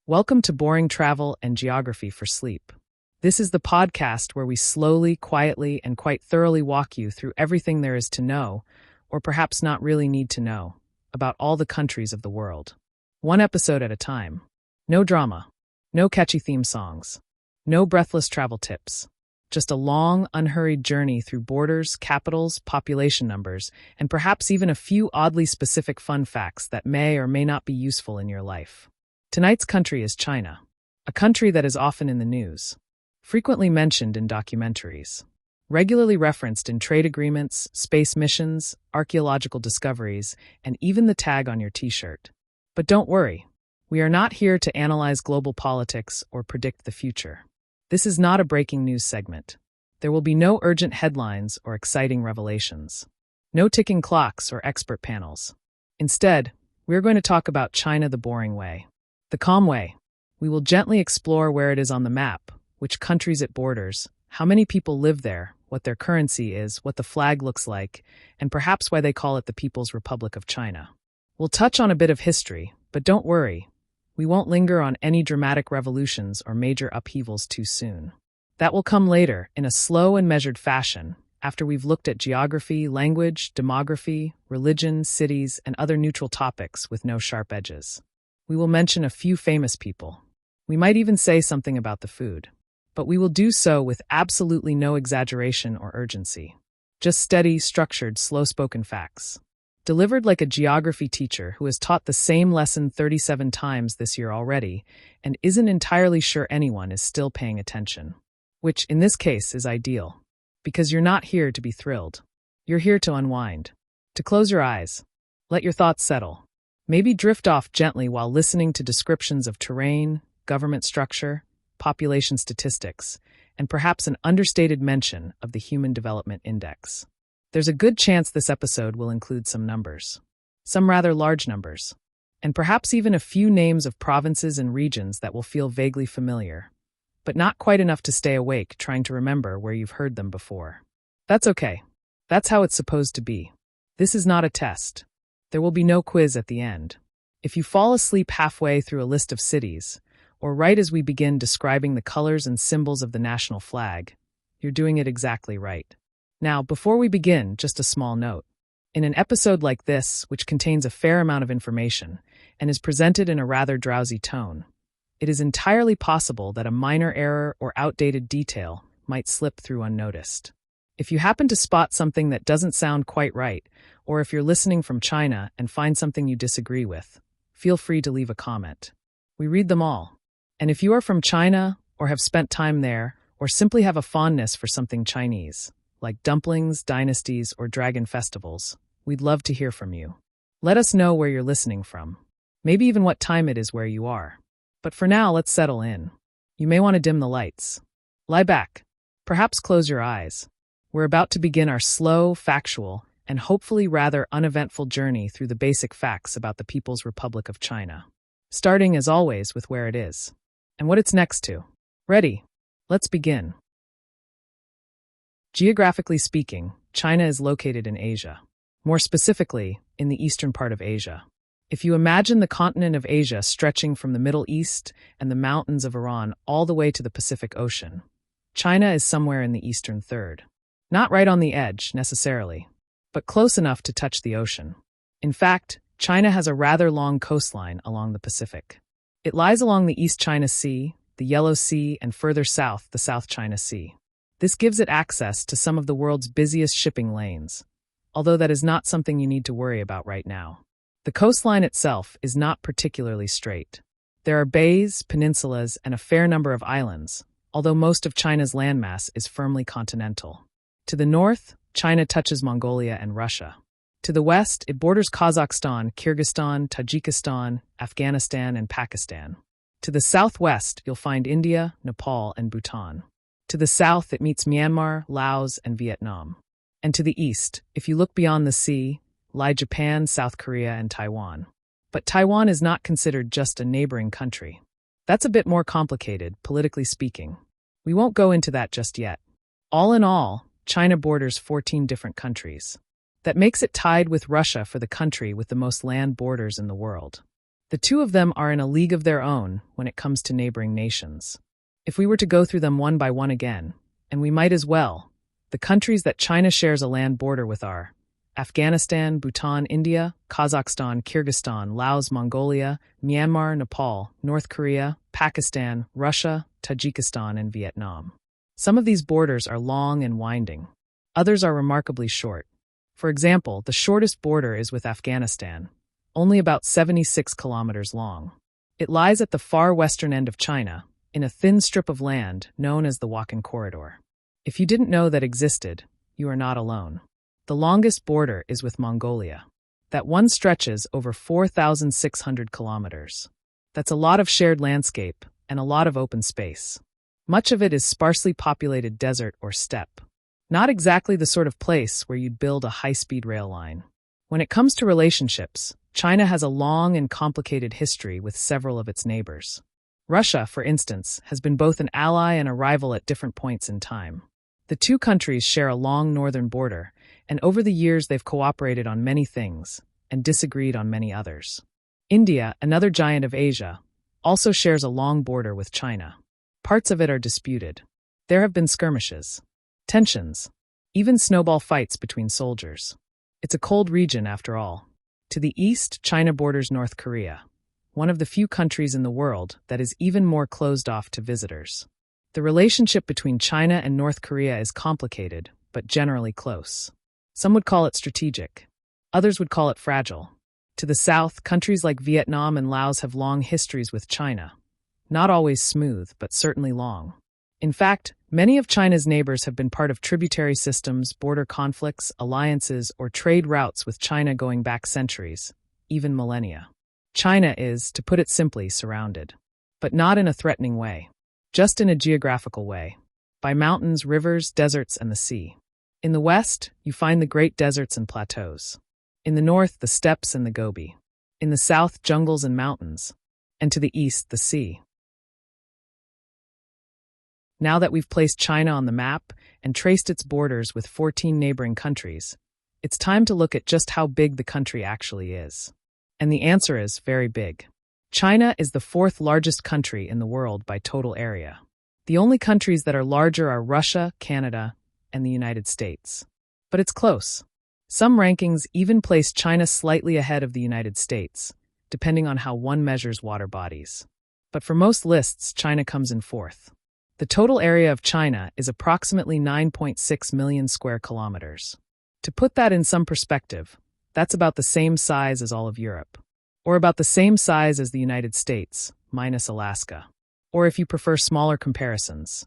Welcome to Boring Travel and Geography for Sleep. This is the podcast where we slowly, quietly, and quite thoroughly walk you through everything there is to know, or perhaps not really need to know, about all the countries of the world. One episode at a time. No drama. No catchy theme songs. No breathless travel tips. Just a long, unhurried journey through borders, capitals, population numbers, and perhaps even a few oddly specific fun facts that may or may not be useful in your life. Tonight's country is China, a country that is often in the news, frequently mentioned in documentaries, regularly referenced in trade agreements, space missions, archaeological discoveries, and even the tag on your t-shirt. But don't worry, we are not here to analyze global politics or predict the future. This is not a breaking news segment. There will be no urgent headlines or exciting revelations. No ticking clocks or expert panels. Instead, we're going to talk about China the boring way. The calm way. We will gently explore where it is on the map, which countries it borders, how many people live there, what their currency is, what the flag looks like, and perhaps why they call it the People's Republic of China. We'll touch on a bit of history, but don't worry, we won't linger on any dramatic revolutions or major upheavals too soon. That will come later, in a slow and measured fashion, after we've looked at geography, language, demography, religion, cities, and other neutral topics with no sharp edges. We will mention a few famous people. We might even say something about the food. But we will do so with absolutely no exaggeration or urgency. Just steady, structured, slow-spoken facts. Delivered like a geography teacher who has taught the same lesson 37 times this year already and isn't entirely sure anyone is still paying attention. Which, in this case, is ideal. Because you're not here to be thrilled. You're here to unwind. To close your eyes. Let your thoughts settle. Maybe drift off gently while listening to descriptions of terrain, government structure, population statistics, and perhaps an understated mention of the Human Development Index. There's a good chance this episode will include some numbers, some rather large numbers, and perhaps even a few names of provinces and regions that will feel vaguely familiar, but not quite enough to stay awake trying to remember where you've heard them before. That's okay. That's how it's supposed to be. This is not a test. There will be no quiz at the end. If you fall asleep halfway through a list of cities, or right as we begin describing the colors and symbols of the national flag, you're doing it exactly right. Now, before we begin, just a small note. In an episode like this, which contains a fair amount of information and is presented in a rather drowsy tone, it is entirely possible that a minor error or outdated detail might slip through unnoticed. If you happen to spot something that doesn't sound quite right, or if you're listening from China and find something you disagree with, feel free to leave a comment. We read them all. And if you are from China, or have spent time there, or simply have a fondness for something Chinese, like dumplings, dynasties, or dragon festivals, we'd love to hear from you. Let us know where you're listening from. Maybe even what time it is where you are. But for now, let's settle in. You may want to dim the lights. Lie back. Perhaps close your eyes. We're about to begin our slow, factual, and hopefully rather uneventful journey through the basic facts about the People's Republic of China. Starting, as always, with where it is. And what it's next to. Ready? Let's begin. Geographically speaking, China is located in Asia. More specifically, in the eastern part of Asia. If you imagine the continent of Asia stretching from the Middle East and the mountains of Iran all the way to the Pacific Ocean, China is somewhere in the eastern third. Not right on the edge, necessarily, but close enough to touch the ocean. In fact, China has a rather long coastline along the Pacific. It lies along the East China Sea, the Yellow Sea, and further south, the South China Sea. This gives it access to some of the world's busiest shipping lanes, although that is not something you need to worry about right now. The coastline itself is not particularly straight. There are bays, peninsulas, and a fair number of islands, although most of China's landmass is firmly continental. To the north, China touches Mongolia and Russia. To the west, it borders Kazakhstan, Kyrgyzstan, Tajikistan, Afghanistan, and Pakistan. To the southwest, you'll find India, Nepal, and Bhutan. To the south, it meets Myanmar, Laos, and Vietnam. And to the east, if you look beyond the sea, lie Japan, South Korea, and Taiwan. But Taiwan is not considered just a neighboring country. That's a bit more complicated, politically speaking. We won't go into that just yet. All in all, China borders 14 different countries. That makes it tied with Russia for the country with the most land borders in the world. The two of them are in a league of their own when it comes to neighboring nations. If we were to go through them one by one again, and we might as well, the countries that China shares a land border with are Afghanistan, Bhutan, India, Kazakhstan, Kyrgyzstan, Laos, Mongolia, Myanmar, Nepal, North Korea, Pakistan, Russia, Tajikistan, and Vietnam. Some of these borders are long and winding. Others are remarkably short. For example, the shortest border is with Afghanistan, only about 76 kilometers long. It lies at the far western end of China, in a thin strip of land known as the Walking Corridor. If you didn't know that existed, you are not alone. The longest border is with Mongolia. That one stretches over 4,600 kilometers. That's a lot of shared landscape and a lot of open space. Much of it is sparsely populated desert or steppe. Not exactly the sort of place where you'd build a high-speed rail line. When it comes to relationships, China has a long and complicated history with several of its neighbors. Russia, for instance, has been both an ally and a rival at different points in time. The two countries share a long northern border, and over the years they've cooperated on many things and disagreed on many others. India, another giant of Asia, also shares a long border with China. Parts of it are disputed. There have been skirmishes, tensions, even snowball fights between soldiers. It's a cold region after all. To the east, China borders North Korea, one of the few countries in the world that is even more closed off to visitors. The relationship between China and North Korea is complicated, but generally close. Some would call it strategic. Others would call it fragile. To the south, countries like Vietnam and Laos have long histories with China. Not always smooth, but certainly long. In fact, many of China's neighbors have been part of tributary systems, border conflicts, alliances, or trade routes with China going back centuries, even millennia. China is, to put it simply, surrounded. But not in a threatening way. Just in a geographical way. By mountains, rivers, deserts, and the sea. In the west, you find the great deserts and plateaus. In the north, the steppes and the Gobi. In the south, jungles and mountains. And to the east, the sea. Now that we've placed China on the map and traced its borders with 14 neighboring countries, it's time to look at just how big the country actually is. And the answer is very big. China is the fourth largest country in the world by total area. The only countries that are larger are Russia, Canada, and the United States. But it's close. Some rankings even place China slightly ahead of the United States, depending on how one measures water bodies. But for most lists, China comes in fourth. The total area of China is approximately 9.6 million square kilometers. To put that in some perspective, that's about the same size as all of Europe. Or about the same size as the United States, minus Alaska. Or if you prefer smaller comparisons,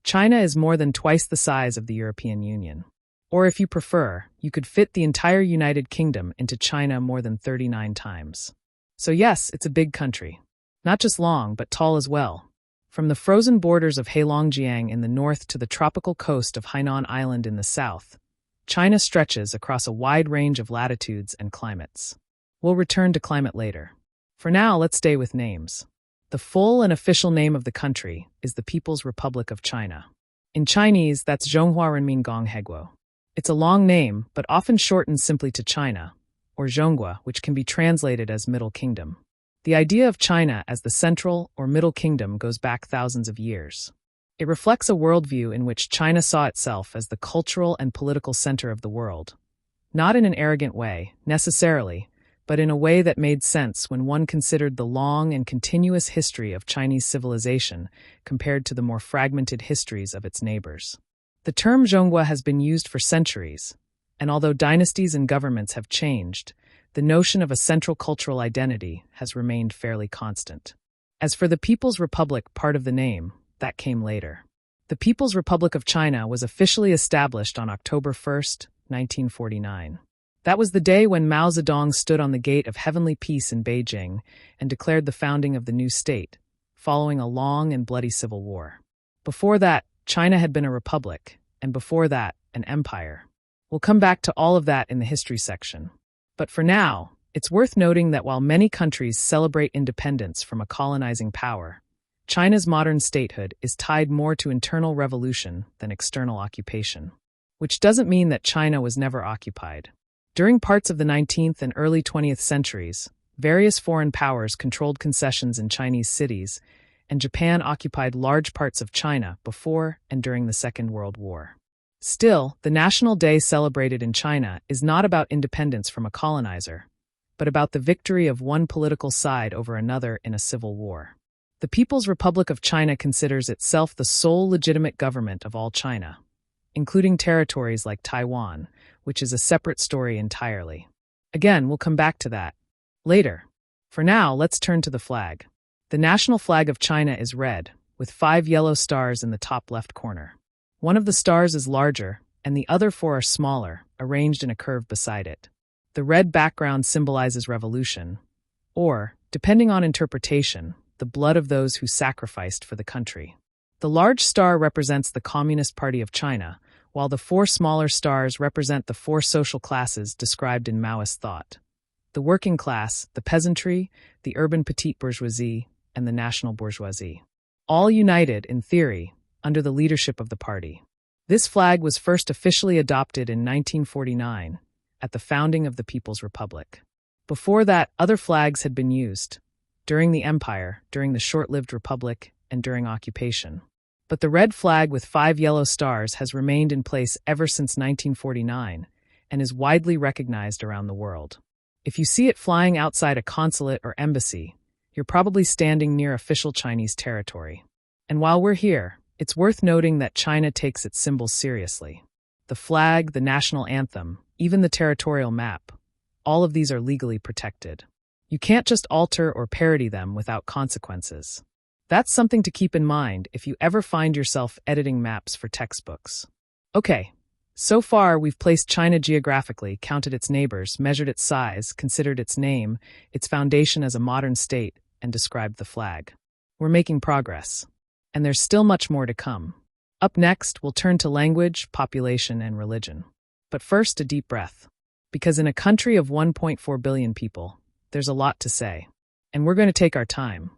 China is more than twice the size of the European Union. Or if you prefer, you could fit the entire United Kingdom into China more than 39 times. So yes, it's a big country. Not just long, but tall as well. From the frozen borders of Heilongjiang in the north to the tropical coast of Hainan Island in the south, China stretches across a wide range of latitudes and climates. We'll return to climate later. For now, let's stay with names. The full and official name of the country is the People's Republic of China. In Chinese, that's Zhonghua Renmin Gongheguo. It's a long name, but often shortened simply to China, or Zhonghua, which can be translated as Middle Kingdom. The idea of China as the Central or Middle Kingdom goes back thousands of years. It reflects a worldview in which China saw itself as the cultural and political center of the world. Not in an arrogant way, necessarily, but in a way that made sense when one considered the long and continuous history of Chinese civilization compared to the more fragmented histories of its neighbors. The term Zhonghua has been used for centuries, and although dynasties and governments have changed, the notion of a central cultural identity has remained fairly constant. As for the People's Republic part of the name, that came later. The People's Republic of China was officially established on October 1st, 1949. That was the day when Mao Zedong stood on the gate of heavenly peace in Beijing and declared the founding of the new state, following a long and bloody civil war. Before that, China had been a republic, and before that, an empire. We'll come back to all of that in the history section. But for now, it's worth noting that while many countries celebrate independence from a colonizing power, China's modern statehood is tied more to internal revolution than external occupation. Which doesn't mean that China was never occupied. During parts of the 19th and early 20th centuries, Various foreign powers controlled concessions in Chinese cities, and Japan occupied large parts of China before and during the Second World War. Still, the National Day celebrated in China is not about independence from a colonizer, but about the victory of one political side over another in a civil war. The People's Republic of China considers itself the sole legitimate government of all China, including territories like Taiwan, which is a separate story entirely. Again, we'll come back to that later. For now, let's turn to the flag. The national flag of China is red, with 5 yellow stars in the top left corner. One of the stars is larger, and the other 4 are smaller, arranged in a curve beside it. The red background symbolizes revolution, or, depending on interpretation, the blood of those who sacrificed for the country. The large star represents the Communist Party of China, while the 4 smaller stars represent the 4 social classes described in Maoist thought: the working class, the peasantry, the urban petite bourgeoisie, and the national bourgeoisie. All united, in theory, under the leadership of the party. This flag was first officially adopted in 1949, at the founding of the People's Republic. Before that, other flags had been used, during the Empire, during the short-lived Republic, and during occupation. But the red flag with 5 yellow stars has remained in place ever since 1949, and is widely recognized around the world. If you see it flying outside a consulate or embassy, you're probably standing near official Chinese territory. And while we're here, it's worth noting that China takes its symbols seriously. The flag, the national anthem, even the territorial map, all of these are legally protected. You can't just alter or parody them without consequences. That's something to keep in mind if you ever find yourself editing maps for textbooks. Okay, so far we've placed China geographically, counted its neighbors, measured its size, considered its name, its foundation as a modern state, and described the flag. We're making progress. And there's still much more to come. Up next, we'll turn to language, population, and religion. But first, a deep breath. Because in a country of 1.4 billion people, there's a lot to say. And we're going to take our time.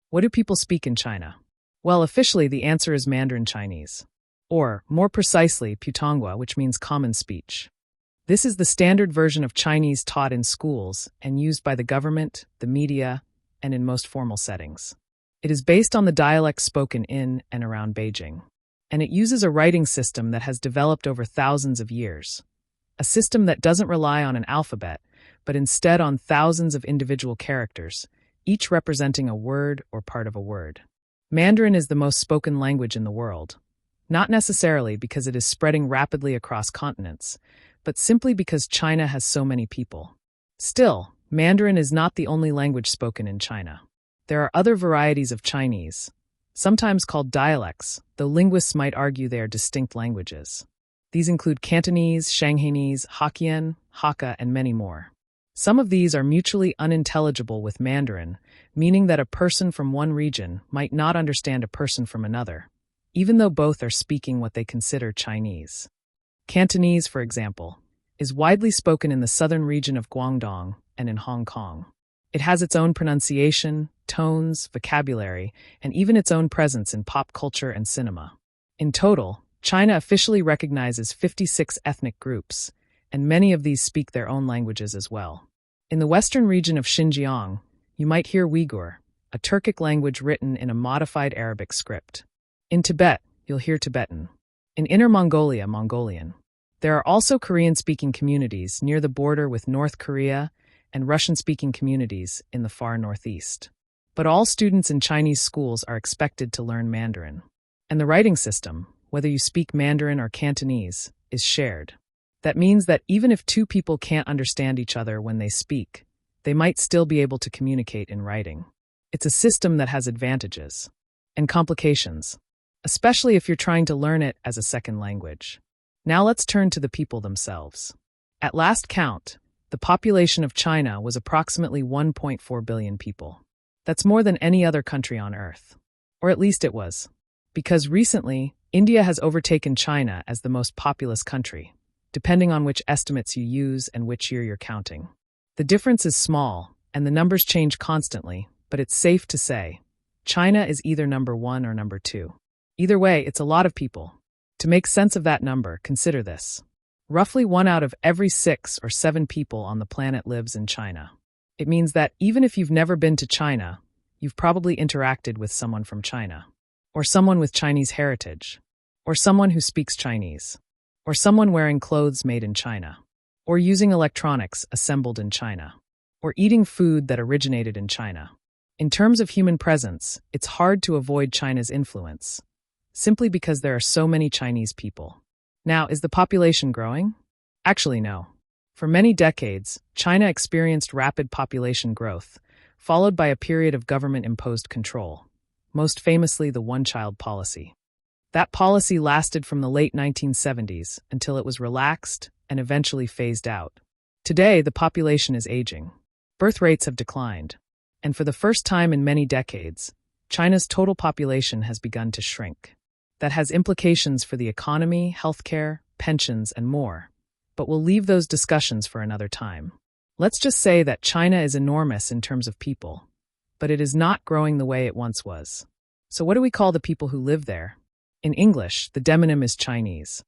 What do people speak in China? Well, officially, the answer is Mandarin Chinese. Or, more precisely, Putonghua, which means common speech. This is the standard version of Chinese taught in schools and used by the government, the media, and in most formal settings. It is based on the dialect spoken in and around Beijing. And it uses a writing system that has developed over thousands of years. A system that doesn't rely on an alphabet, but instead on thousands of individual characters, each representing a word or part of a word. Mandarin is the most spoken language in the world, not necessarily because it is spreading rapidly across continents, but simply because China has so many people. Still, Mandarin is not the only language spoken in China. There are other varieties of Chinese, sometimes called dialects, though linguists might argue they are distinct languages. These include Cantonese, Shanghainese, Hokkien, Hakka, and many more. Some of these are mutually unintelligible with Mandarin, meaning that a person from one region might not understand a person from another, even though both are speaking what they consider Chinese. Cantonese, for example, is widely spoken in the southern region of Guangdong and in Hong Kong. It has its own pronunciation, tones, vocabulary, and even its own presence in pop culture and cinema. In total, China officially recognizes 56 ethnic groups, and many of these speak their own languages as well. In the western region of Xinjiang, you might hear Uyghur, a Turkic language written in a modified Arabic script. In Tibet, you'll hear Tibetan. In Inner Mongolia, Mongolian. There are also Korean-speaking communities near the border with North Korea and Russian-speaking communities in the far northeast. But all students in Chinese schools are expected to learn Mandarin. And the writing system, whether you speak Mandarin or Cantonese, is shared. That means that even if 2 people can't understand each other when they speak, they might still be able to communicate in writing. It's a system that has advantages and complications, especially if you're trying to learn it as a second language. Now let's turn to the people themselves. At last count, the population of China was approximately 1.4 billion people. That's more than any other country on Earth. Or at least it was. Because recently, India has overtaken China as the most populous country, depending on which estimates you use and which year you're counting. The difference is small, and the numbers change constantly, but it's safe to say, China is either number 1 or number 2. Either way, it's a lot of people. To make sense of that number, consider this. Roughly 1 out of every 6 or 7 people on the planet lives in China. It means that even if you've never been to China, you've probably interacted with someone from China, or someone with Chinese heritage, or someone who speaks Chinese, or someone wearing clothes made in China, or using electronics assembled in China, or eating food that originated in China. In terms of human presence, it's hard to avoid China's influence, simply because there are so many Chinese people. Now, is the population growing? Actually, no. For many decades, China experienced rapid population growth, followed by a period of government-imposed control, most famously the one-child policy. That policy lasted from the late 1970s until it was relaxed and eventually phased out. Today, the population is aging. Birth rates have declined, and for the first time in many decades, China's total population has begun to shrink. That has implications for the economy, healthcare, pensions, and more. But we'll leave those discussions for another time. Let's just say that China is enormous in terms of people, but it is not growing the way it once was. So what do we call the people who live there? In English, the demonym is Chinese.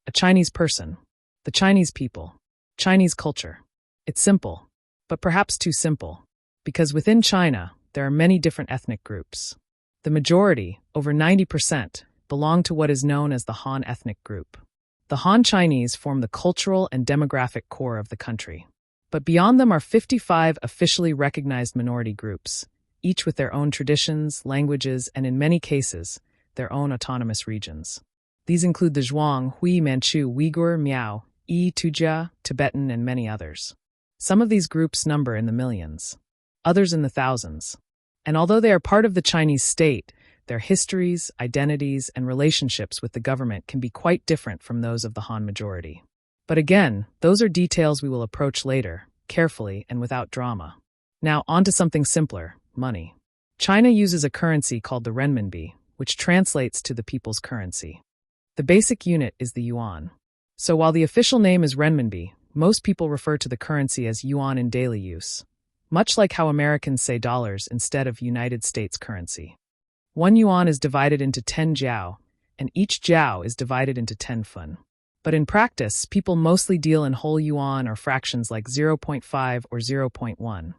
A Chinese person, the Chinese people, Chinese culture. It's simple, but perhaps too simple, because within China, there are many different ethnic groups. The majority, over 90%, belong to what is known as the Han ethnic group. The Han Chinese form the cultural and demographic core of the country. But beyond them are 55 officially recognized minority groups, each with their own traditions, languages, and in many cases, their own autonomous regions. These include the Zhuang, Hui, Manchu, Uyghur, Miao, Yi, Tujia, Tibetan, and many others. Some of these groups number in the millions, others in the thousands. And although they are part of the Chinese state, their histories, identities, and relationships with the government can be quite different from those of the Han majority. But again, those are details we will approach later, carefully and without drama. Now, on to something simpler, money. China uses a currency called the renminbi, which translates to the people's currency. The basic unit is the yuan. So while the official name is renminbi, most people refer to the currency as yuan in daily use, much like how Americans say dollars instead of United States currency. 1 yuan is divided into 10 jiao, and each jiao is divided into 10 fun. But in practice, people mostly deal in whole yuan or fractions like 0.5 or 0.1,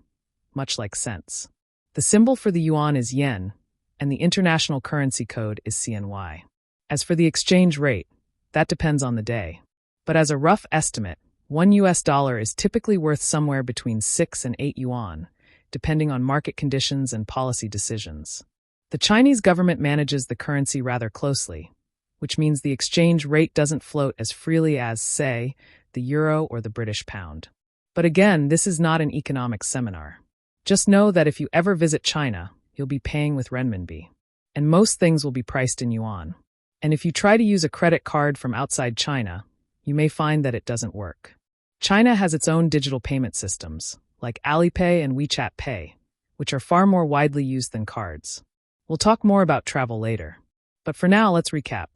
much like cents. The symbol for the yuan is yen, and the international currency code is CNY. As for the exchange rate, that depends on the day. But as a rough estimate, $1 is typically worth somewhere between 6 and 8 yuan, depending on market conditions and policy decisions. The Chinese government manages the currency rather closely, which means the exchange rate doesn't float as freely as, say, the euro or the British pound. But again, this is not an economic seminar. Just know that if you ever visit China, you'll be paying with renminbi, and most things will be priced in yuan. And if you try to use a credit card from outside China, you may find that it doesn't work. China has its own digital payment systems, like Alipay and WeChat Pay, which are far more widely used than cards. We'll talk more about travel later. But for now, let's recap.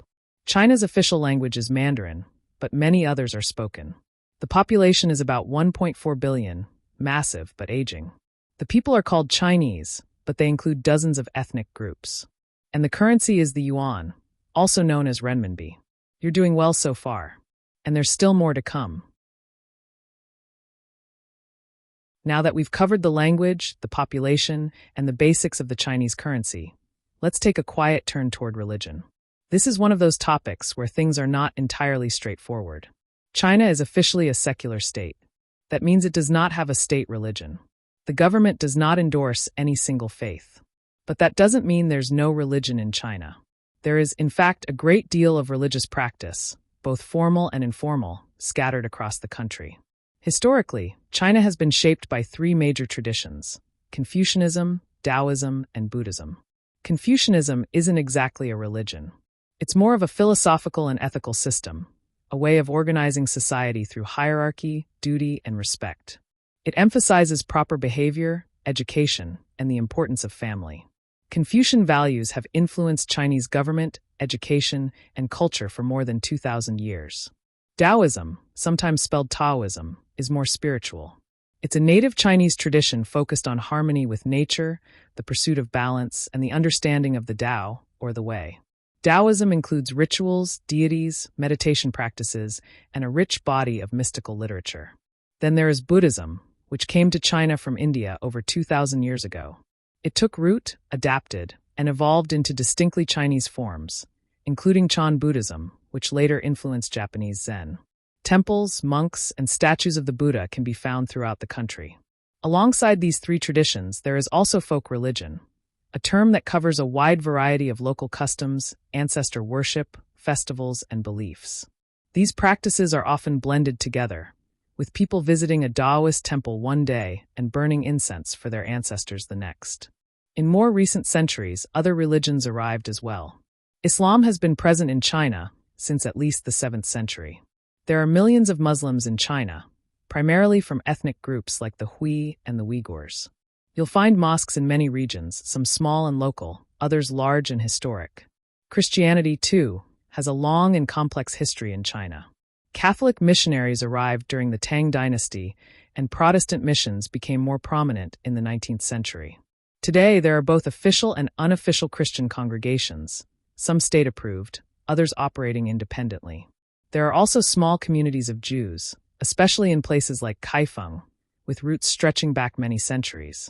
China's official language is Mandarin, but many others are spoken. The population is about 1.4 billion, massive but aging. The people are called Chinese, but they include dozens of ethnic groups. And the currency is the yuan, also known as renminbi. You're doing well so far. And there's still more to come. Now that we've covered the language, the population, and the basics of the Chinese currency, let's take a quiet turn toward religion. This is one of those topics where things are not entirely straightforward. China is officially a secular state. That means it does not have a state religion. The government does not endorse any single faith. But that doesn't mean there's no religion in China. There is, in fact, a great deal of religious practice, both formal and informal, scattered across the country. Historically, China has been shaped by 3 major traditions: Confucianism, Taoism, and Buddhism. Confucianism isn't exactly a religion. It's more of a philosophical and ethical system, a way of organizing society through hierarchy, duty, and respect. It emphasizes proper behavior, education, and the importance of family. Confucian values have influenced Chinese government, education, and culture for more than 2,000 years. Taoism, sometimes spelled Taoism, is more spiritual. It's a native Chinese tradition focused on harmony with nature, the pursuit of balance, and the understanding of the Tao, or the way. Taoism includes rituals, deities, meditation practices, and a rich body of mystical literature. Then there is Buddhism, which came to China from India over 2,000 years ago. It took root, adapted, and evolved into distinctly Chinese forms, including Chan Buddhism, which later influenced Japanese Zen. Temples, monks, and statues of the Buddha can be found throughout the country. Alongside these three traditions, there is also folk religion, a term that covers a wide variety of local customs, ancestor worship, festivals, and beliefs. These practices are often blended together, with people visiting a Taoist temple one day and burning incense for their ancestors the next. In more recent centuries, other religions arrived as well. Islam has been present in China since at least the 7th century. There are millions of Muslims in China, primarily from ethnic groups like the Hui and the Uyghurs. You'll find mosques in many regions, some small and local, others large and historic. Christianity, too, has a long and complex history in China. Catholic missionaries arrived during the Tang dynasty, and Protestant missions became more prominent in the 19th century. Today, there are both official and unofficial Christian congregations, some state-approved, others operating independently. There are also small communities of Jews, especially in places like Kaifeng, with roots stretching back many centuries.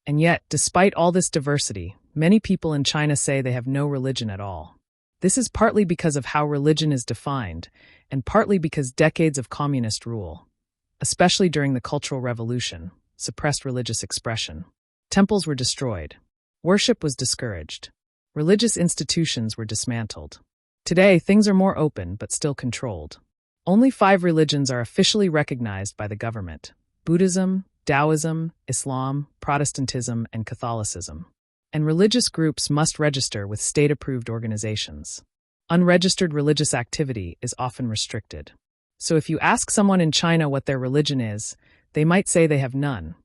And yet, despite all this diversity, many people in China say they have no religion at all. This is partly because of how religion is defined, and partly because decades of communist rule, especially during the Cultural Revolution, suppressed religious expression. Temples were destroyed. Worship was discouraged. Religious institutions were dismantled. Today, things are more open but still controlled. Only 5 religions are officially recognized by the government: Buddhism, Taoism, Islam, Protestantism, and Catholicism. And religious groups must register with state-approved organizations. Unregistered religious activity is often restricted. So if you ask someone in China what their religion is, they might say they have none,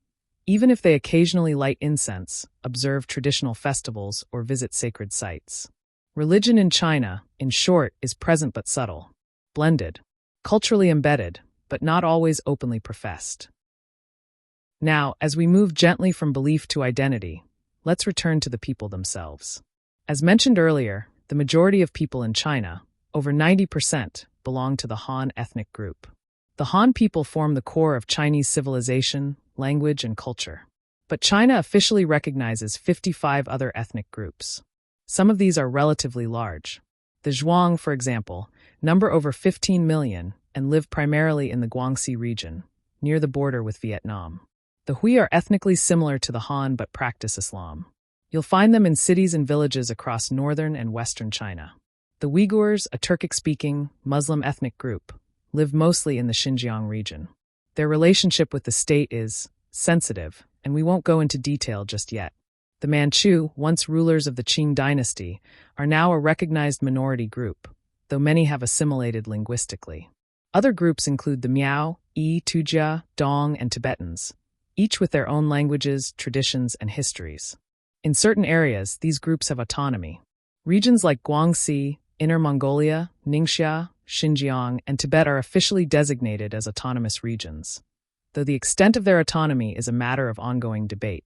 even if they occasionally light incense, observe traditional festivals, or visit sacred sites. Religion in China, in short, is present but subtle, blended, culturally embedded, but not always openly professed. Now, as we move gently from belief to identity, let's return to the people themselves. As mentioned earlier, the majority of people in China, over 90%, belong to the Han ethnic group. The Han people form the core of Chinese civilization, language, and culture. But China officially recognizes 55 other ethnic groups. Some of these are relatively large. The Zhuang, for example, number over 15 million and live primarily in the Guangxi region, near the border with Vietnam. The Hui are ethnically similar to the Han but practice Islam. You'll find them in cities and villages across northern and western China. The Uyghurs, a Turkic-speaking, Muslim ethnic group, live mostly in the Xinjiang region. Their relationship with the state is sensitive, and we won't go into detail just yet. The Manchu, once rulers of the Qing dynasty, are now a recognized minority group, though many have assimilated linguistically. Other groups include the Miao, Yi, Tujia, Dong, and Tibetans, each with their own languages, traditions, and histories. In certain areas, these groups have autonomy. Regions like Guangxi, Inner Mongolia, Ningxia, Xinjiang, and Tibet are officially designated as autonomous regions, though the extent of their autonomy is a matter of ongoing debate.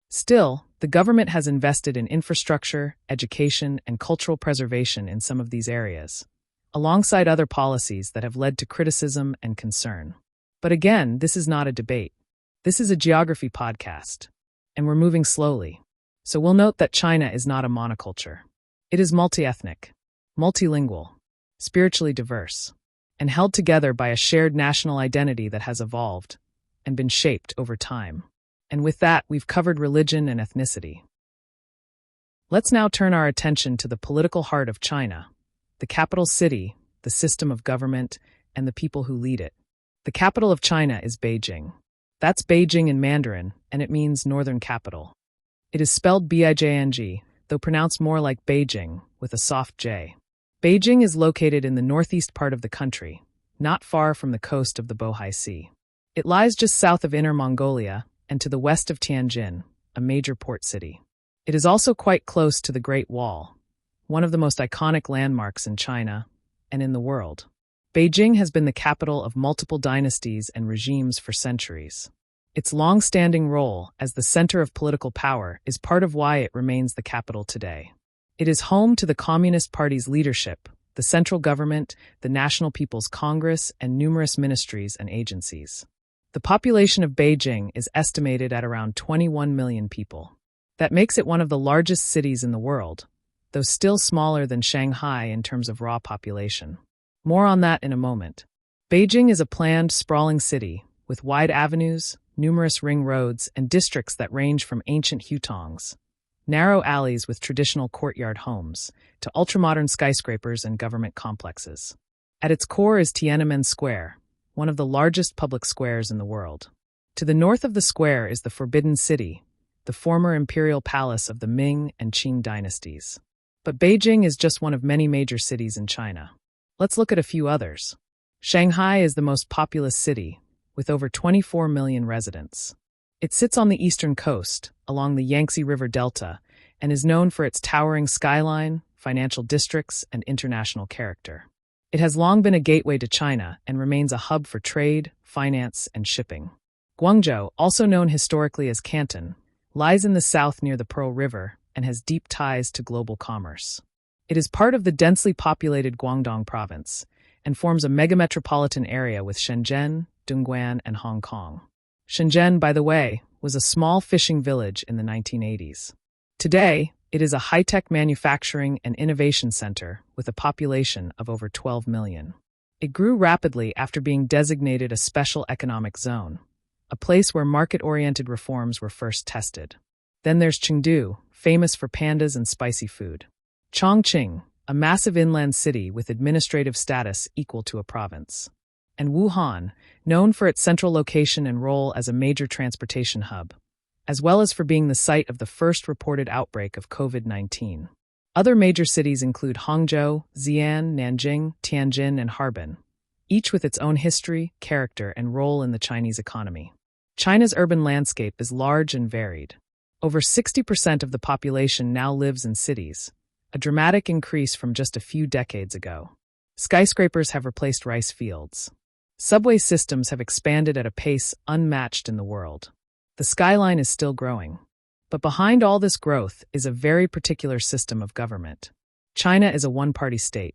Still, the government has invested in infrastructure, education, and cultural preservation in some of these areas, alongside other policies that have led to criticism and concern. But again, this is not a debate. This is a geography podcast, and we're moving slowly. So we'll note that China is not a monoculture. It is multi-ethnic, multilingual, spiritually diverse, and held together by a shared national identity that has evolved and been shaped over time. And with that, we've covered religion and ethnicity. Let's now turn our attention to the political heart of China, the capital city, the system of government, and the people who lead it. The capital of China is Beijing. That's Beijing in Mandarin, and it means northern capital. It is spelled Bijing, though pronounced more like Beijing, with a soft J. Beijing is located in the northeast part of the country, not far from the coast of the Bohai Sea. It lies just south of Inner Mongolia and to the west of Tianjin, a major port city. It is also quite close to the Great Wall, one of the most iconic landmarks in China and in the world. Beijing has been the capital of multiple dynasties and regimes for centuries. Its long-standing role as the center of political power is part of why it remains the capital today. It is home to the Communist Party's leadership, the central government, the National People's Congress, and numerous ministries and agencies. The population of Beijing is estimated at around 21 million people. That makes it one of the largest cities in the world, though still smaller than Shanghai in terms of raw population. More on that in a moment. Beijing is a planned, sprawling city, with wide avenues, numerous ring roads, and districts that range from ancient hutongs, narrow alleys with traditional courtyard homes, to ultramodern skyscrapers and government complexes. At its core is Tiananmen Square, one of the largest public squares in the world. To the north of the square is the Forbidden City, the former imperial palace of the Ming and Qing dynasties. But Beijing is just one of many major cities in China. Let's look at a few others. Shanghai is the most populous city, with over 24 million residents. It sits on the eastern coast, along the Yangtze River Delta, and is known for its towering skyline, financial districts, and international character. It has long been a gateway to China and remains a hub for trade, finance, and shipping. Guangzhou, also known historically as Canton, lies in the south near the Pearl River and has deep ties to global commerce. It is part of the densely populated Guangdong province and forms a megametropolitan area with Shenzhen, Dongguan, and Hong Kong. Shenzhen, by the way, was a small fishing village in the 1980s. Today, it is a high-tech manufacturing and innovation center with a population of over 12 million. It grew rapidly after being designated a special economic zone, a place where market-oriented reforms were first tested. Then there's Chengdu, famous for pandas and spicy food. Chongqing, a massive inland city with administrative status equal to a province. And Wuhan, known for its central location and role as a major transportation hub, as well as for being the site of the first reported outbreak of COVID-19. Other major cities include Hangzhou, Xi'an, Nanjing, Tianjin, and Harbin, each with its own history, character, and role in the Chinese economy. China's urban landscape is large and varied. Over 60% of the population now lives in cities, a dramatic increase from just a few decades ago. Skyscrapers have replaced rice fields. Subway systems have expanded at a pace unmatched in the world. The skyline is still growing. But behind all this growth is a very particular system of government. China is a one-party state.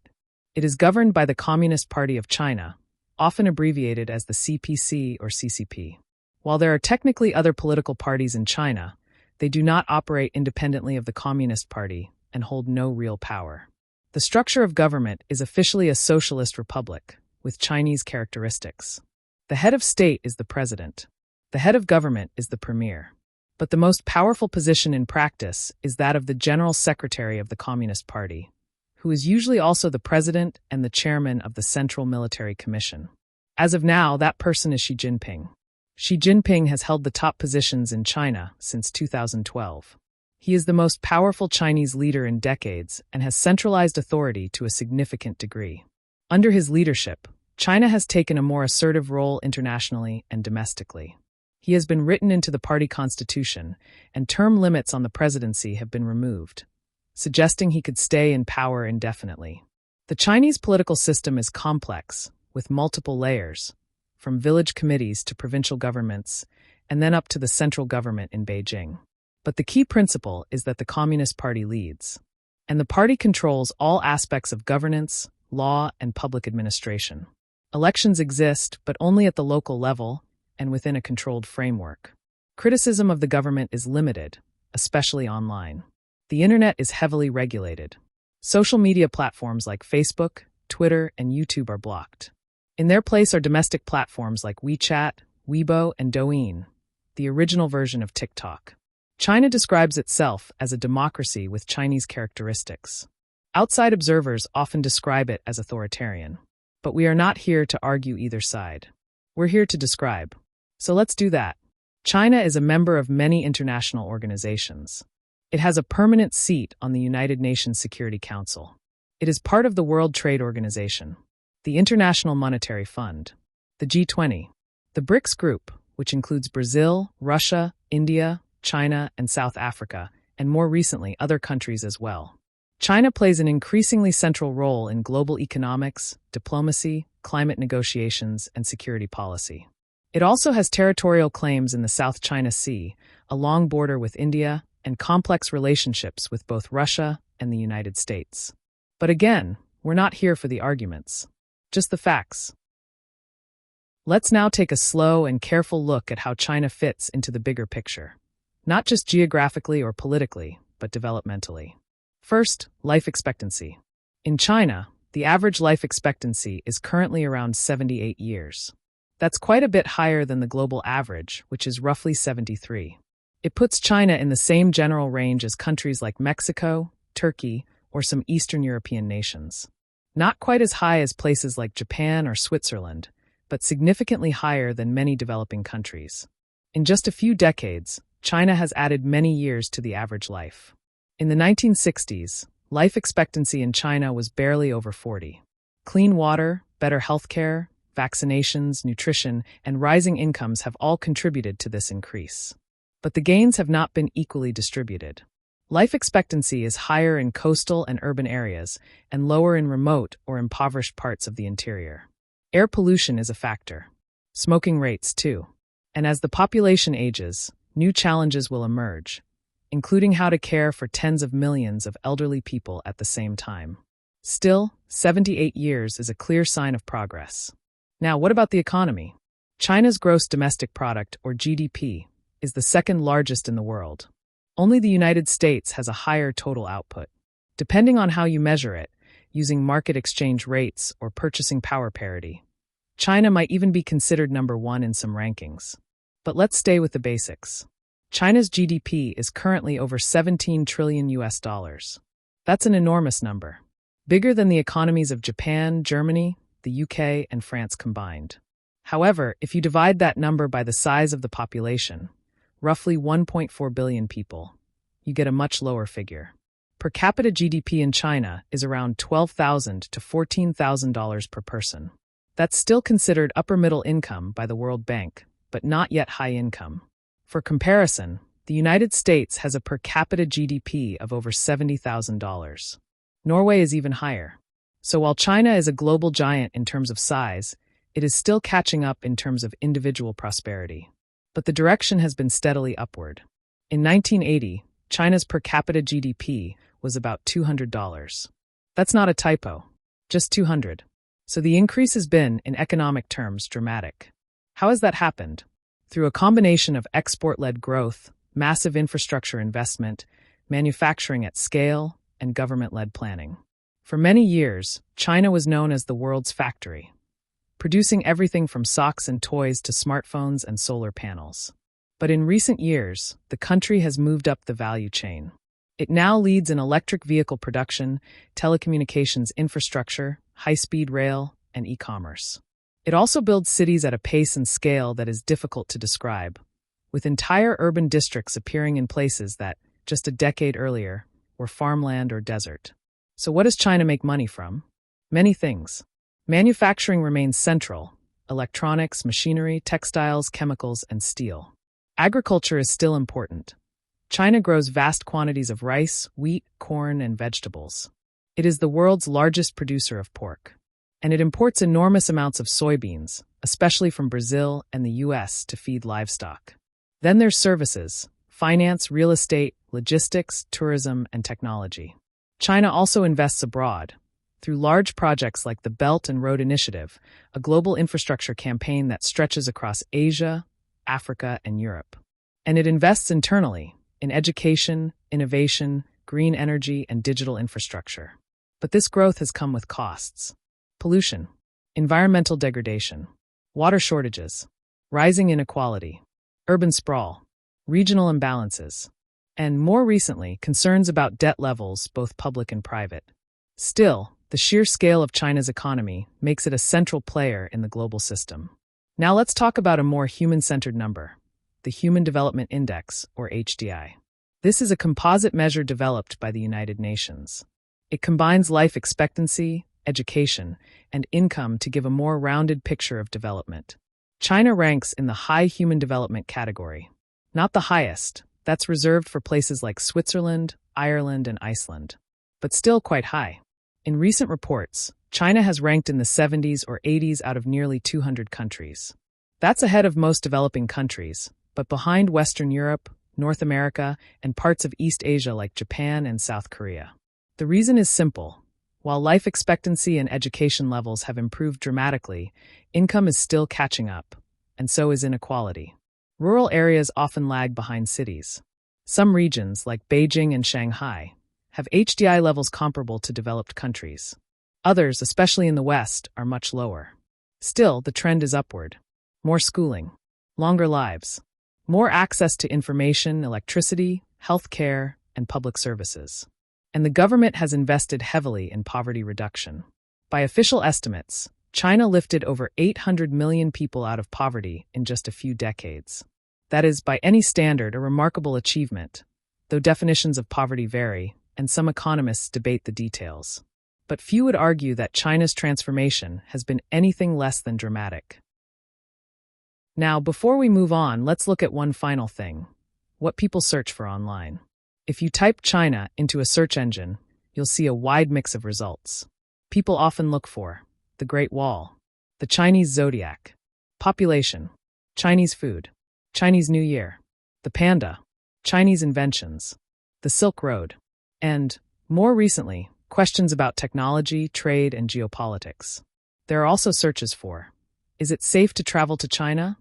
It is governed by the Communist Party of China, often abbreviated as the CPC or CCP. While there are technically other political parties in China, they do not operate independently of the Communist Party and hold no real power. The structure of government is officially a socialist republic, with Chinese characteristics. The head of state is the president. The head of government is the premier. But the most powerful position in practice is that of the General Secretary of the Communist Party, who is usually also the president and the chairman of the Central Military Commission. As of now, that person is Xi Jinping. Xi Jinping has held the top positions in China since 2012. He is the most powerful Chinese leader in decades and has centralized authority to a significant degree. Under his leadership, China has taken a more assertive role internationally and domestically. He has been written into the party constitution, and term limits on the presidency have been removed, suggesting he could stay in power indefinitely. The Chinese political system is complex, with multiple layers, from village committees to provincial governments, and then up to the central government in Beijing. But the key principle is that the Communist Party leads, and the party controls all aspects of governance, law, and public administration. Elections exist, but only at the local level and within a controlled framework. Criticism of the government is limited, especially online. The internet is heavily regulated. Social media platforms like Facebook, Twitter, and YouTube are blocked. In their place are domestic platforms like WeChat, Weibo, and Douyin, the original version of TikTok. China describes itself as a democracy with Chinese characteristics. Outside observers often describe it as authoritarian. But we are not here to argue either side. We're here to describe. So let's do that. China is a member of many international organizations. It has a permanent seat on the United Nations Security Council. It is part of the World Trade Organization, the International Monetary Fund, the G20, the BRICS Group, which includes Brazil, Russia, India, China, and South Africa, and more recently other countries as well. China plays an increasingly central role in global economics, diplomacy, climate negotiations, and security policy. It also has territorial claims in the South China Sea, a long border with India, and complex relationships with both Russia and the United States. But again, we're not here for the arguments, just the facts. Let's now take a slow and careful look at how China fits into the bigger picture, not just geographically or politically, but developmentally. First, life expectancy. In China, the average life expectancy is currently around 78 years. That's quite a bit higher than the global average, which is roughly 73. It puts China in the same general range as countries like Mexico, Turkey, or some Eastern European nations. Not quite as high as places like Japan or Switzerland, but significantly higher than many developing countries. In just a few decades, China has added many years to the average life. In the 1960s, life expectancy in China was barely over 40. Clean water, better healthcare, vaccinations, nutrition, and rising incomes have all contributed to this increase. But the gains have not been equally distributed. Life expectancy is higher in coastal and urban areas, and lower in remote or impoverished parts of the interior. Air pollution is a factor. Smoking rates, too. And as the population ages, new challenges will emerge, including how to care for tens of millions of elderly people at the same time. Still, 78 years is a clear sign of progress. Now, what about the economy? China's gross domestic product, or GDP, is the second largest in the world. Only the United States has a higher total output. Depending on how you measure it, using market exchange rates or purchasing power parity, China might even be considered number one in some rankings. But let's stay with the basics. China's GDP is currently over 17 trillion US dollars. That's an enormous number. Bigger than the economies of Japan, Germany, the UK, and France combined. However, if you divide that number by the size of the population, roughly 1.4 billion people, you get a much lower figure. Per capita GDP in China is around $12,000 to $14,000 per person. That's still considered upper middle income by the World Bank, but not yet high income. For comparison, the United States has a per capita GDP of over $70,000. Norway is even higher. So while China is a global giant in terms of size, it is still catching up in terms of individual prosperity. But the direction has been steadily upward. In 1980, China's per capita GDP was about $200. That's not a typo, just 200. So the increase has been, in economic terms, dramatic. How has that happened? Through a combination of export-led growth, massive infrastructure investment, manufacturing at scale, and government-led planning. For many years, China was known as the world's factory, producing everything from socks and toys to smartphones and solar panels. But in recent years, the country has moved up the value chain. It now leads in electric vehicle production, telecommunications infrastructure, high-speed rail, and e-commerce. It also builds cities at a pace and scale that is difficult to describe, with entire urban districts appearing in places that, just a decade earlier, were farmland or desert. So what does China make money from? Many things. Manufacturing remains central: electronics, machinery, textiles, chemicals, and steel. Agriculture is still important. China grows vast quantities of rice, wheat, corn, and vegetables. It is the world's largest producer of pork. And it imports enormous amounts of soybeans, especially from Brazil and the US, to feed livestock. Then there's services: finance, real estate, logistics, tourism, and technology. China also invests abroad, through large projects like the Belt and Road Initiative, a global infrastructure campaign that stretches across Asia, Africa, and Europe. And it invests internally, in education, innovation, green energy, and digital infrastructure. But this growth has come with costs. Pollution, environmental degradation, water shortages, rising inequality, urban sprawl, regional imbalances, and more recently, concerns about debt levels, both public and private. Still, the sheer scale of China's economy makes it a central player in the global system. Now let's talk about a more human-centered number, the Human Development Index, or HDI. This is a composite measure developed by the United Nations. It combines life expectancy, education, and income to give a more rounded picture of development. China ranks in the high human development category. Not the highest, that's reserved for places like Switzerland, Ireland, and Iceland, but still quite high. In recent reports, China has ranked in the 70s or 80s out of nearly 200 countries. That's ahead of most developing countries, but behind Western Europe, North America, and parts of East Asia like Japan and South Korea. The reason is simple. While life expectancy and education levels have improved dramatically, income is still catching up, and so is inequality. Rural areas often lag behind cities. Some regions, like Beijing and Shanghai, have HDI levels comparable to developed countries. Others, especially in the West, are much lower. Still, the trend is upward. More schooling, longer lives, more access to information, electricity, health care, and public services. And the government has invested heavily in poverty reduction. By official estimates, China lifted over 800 million people out of poverty in just a few decades. That is, by any standard, a remarkable achievement, though definitions of poverty vary, and some economists debate the details. But few would argue that China's transformation has been anything less than dramatic. Now, before we move on, let's look at one final thing: what people search for online. If you type China into a search engine, you'll see a wide mix of results. People often look for the Great Wall, the Chinese zodiac, population, Chinese food, Chinese New Year, the panda, Chinese inventions, the Silk Road, and, more recently, questions about technology, trade, and geopolitics. There are also searches for: is it safe to travel to China?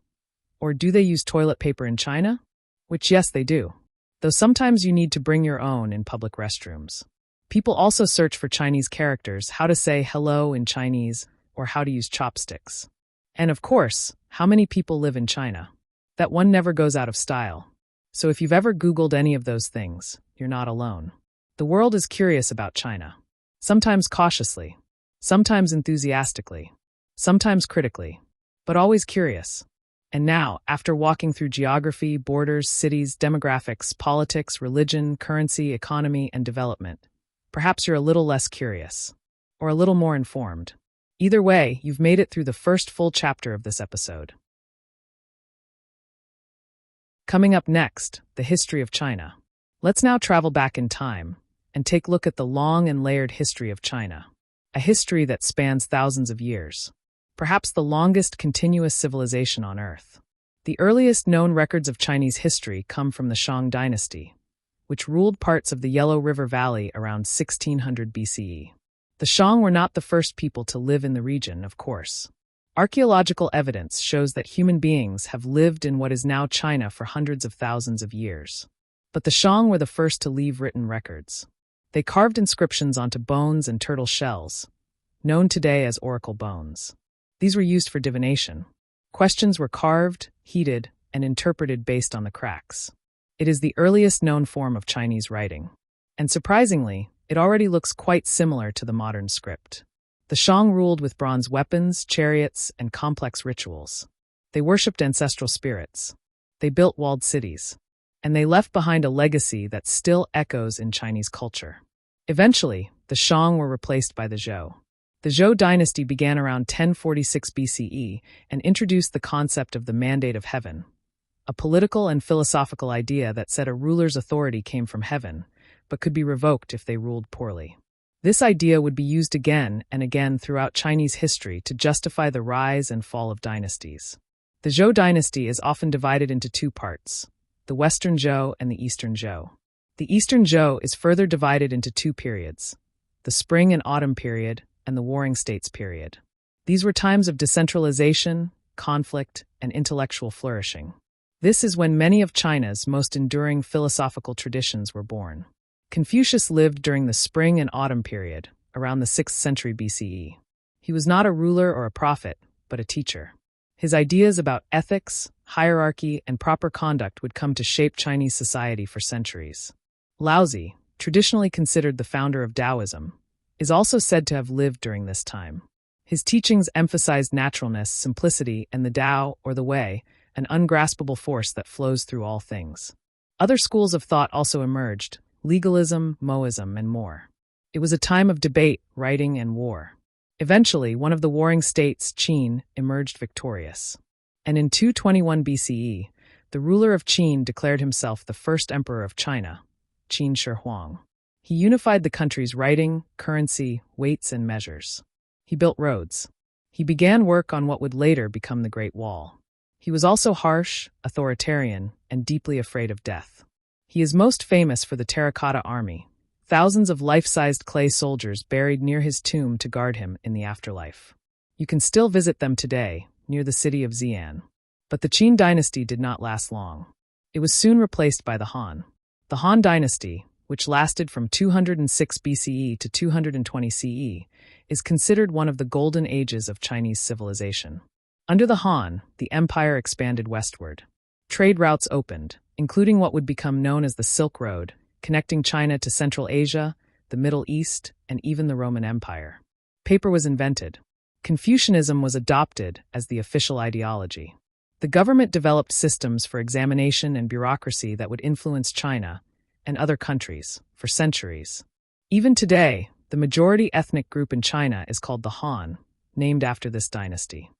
Or do they use toilet paper in China? Which, yes, they do, though sometimes you need to bring your own in public restrooms. People also search for Chinese characters, how to say hello in Chinese, or how to use chopsticks. And of course, how many people live in China? That one never goes out of style. So if you've ever Googled any of those things, you're not alone. The world is curious about China. Sometimes cautiously, sometimes enthusiastically, sometimes critically, but always curious. And now, after walking through geography, borders, cities, demographics, politics, religion, currency, economy, and development, perhaps you're a little less curious, or a little more informed. Either way, you've made it through the first full chapter of this episode. Coming up next, the history of China. Let's now travel back in time and take a look at the long and layered history of China, a history that spans thousands of years, perhaps the longest continuous civilization on Earth. The earliest known records of Chinese history come from the Shang dynasty, which ruled parts of the Yellow River Valley around 1600 BCE. The Shang were not the first people to live in the region, of course. Archaeological evidence shows that human beings have lived in what is now China for hundreds of thousands of years. But the Shang were the first to leave written records. They carved inscriptions onto bones and turtle shells, known today as oracle bones. These were used for divination. Questions were carved, heated, and interpreted based on the cracks. It is the earliest known form of Chinese writing. And surprisingly, it already looks quite similar to the modern script. The Shang ruled with bronze weapons, chariots, and complex rituals. They worshipped ancestral spirits. They built walled cities. And they left behind a legacy that still echoes in Chinese culture. Eventually, the Shang were replaced by the Zhou. The Zhou dynasty began around 1046 BCE and introduced the concept of the mandate of heaven, a political and philosophical idea that said a ruler's authority came from heaven, but could be revoked if they ruled poorly. This idea would be used again and again throughout Chinese history to justify the rise and fall of dynasties. The Zhou dynasty is often divided into two parts: the Western Zhou and the Eastern Zhou. The Eastern Zhou is further divided into two periods: the Spring and Autumn period and the Warring States period. These were times of decentralization, conflict, and intellectual flourishing. This is when many of China's most enduring philosophical traditions were born. Confucius lived during the Spring and Autumn period, around the 6th century BCE. He was not a ruler or a prophet, but a teacher. His ideas about ethics, hierarchy, and proper conduct would come to shape Chinese society for centuries. Laozi, traditionally considered the founder of Taoism, is also said to have lived during this time. His teachings emphasized naturalness, simplicity, and the Tao, or the Way, an ungraspable force that flows through all things. Other schools of thought also emerged: legalism, Moism, and more. It was a time of debate, writing, and war. Eventually, one of the warring states, Qin, emerged victorious. And in 221 BCE, the ruler of Qin declared himself the first emperor of China, Qin Shi Huang. He unified the country's writing, currency, weights, and measures. He built roads. He began work on what would later become the Great Wall. He was also harsh, authoritarian, and deeply afraid of death. He is most famous for the Terracotta Army, thousands of life-sized clay soldiers buried near his tomb to guard him in the afterlife. You can still visit them today, near the city of Xi'an. But the Qin dynasty did not last long. It was soon replaced by the Han. The Han dynasty, which lasted from 206 BCE to 220 CE, is considered one of the golden ages of Chinese civilization. Under the Han, the empire expanded westward. Trade routes opened, including what would become known as the Silk Road, connecting China to Central Asia, the Middle East, and even the Roman Empire. Paper was invented. Confucianism was adopted as the official ideology. The government developed systems for examination and bureaucracy that would influence China and other countries for centuries. Even today, the majority ethnic group in China is called the Han, named after this dynasty.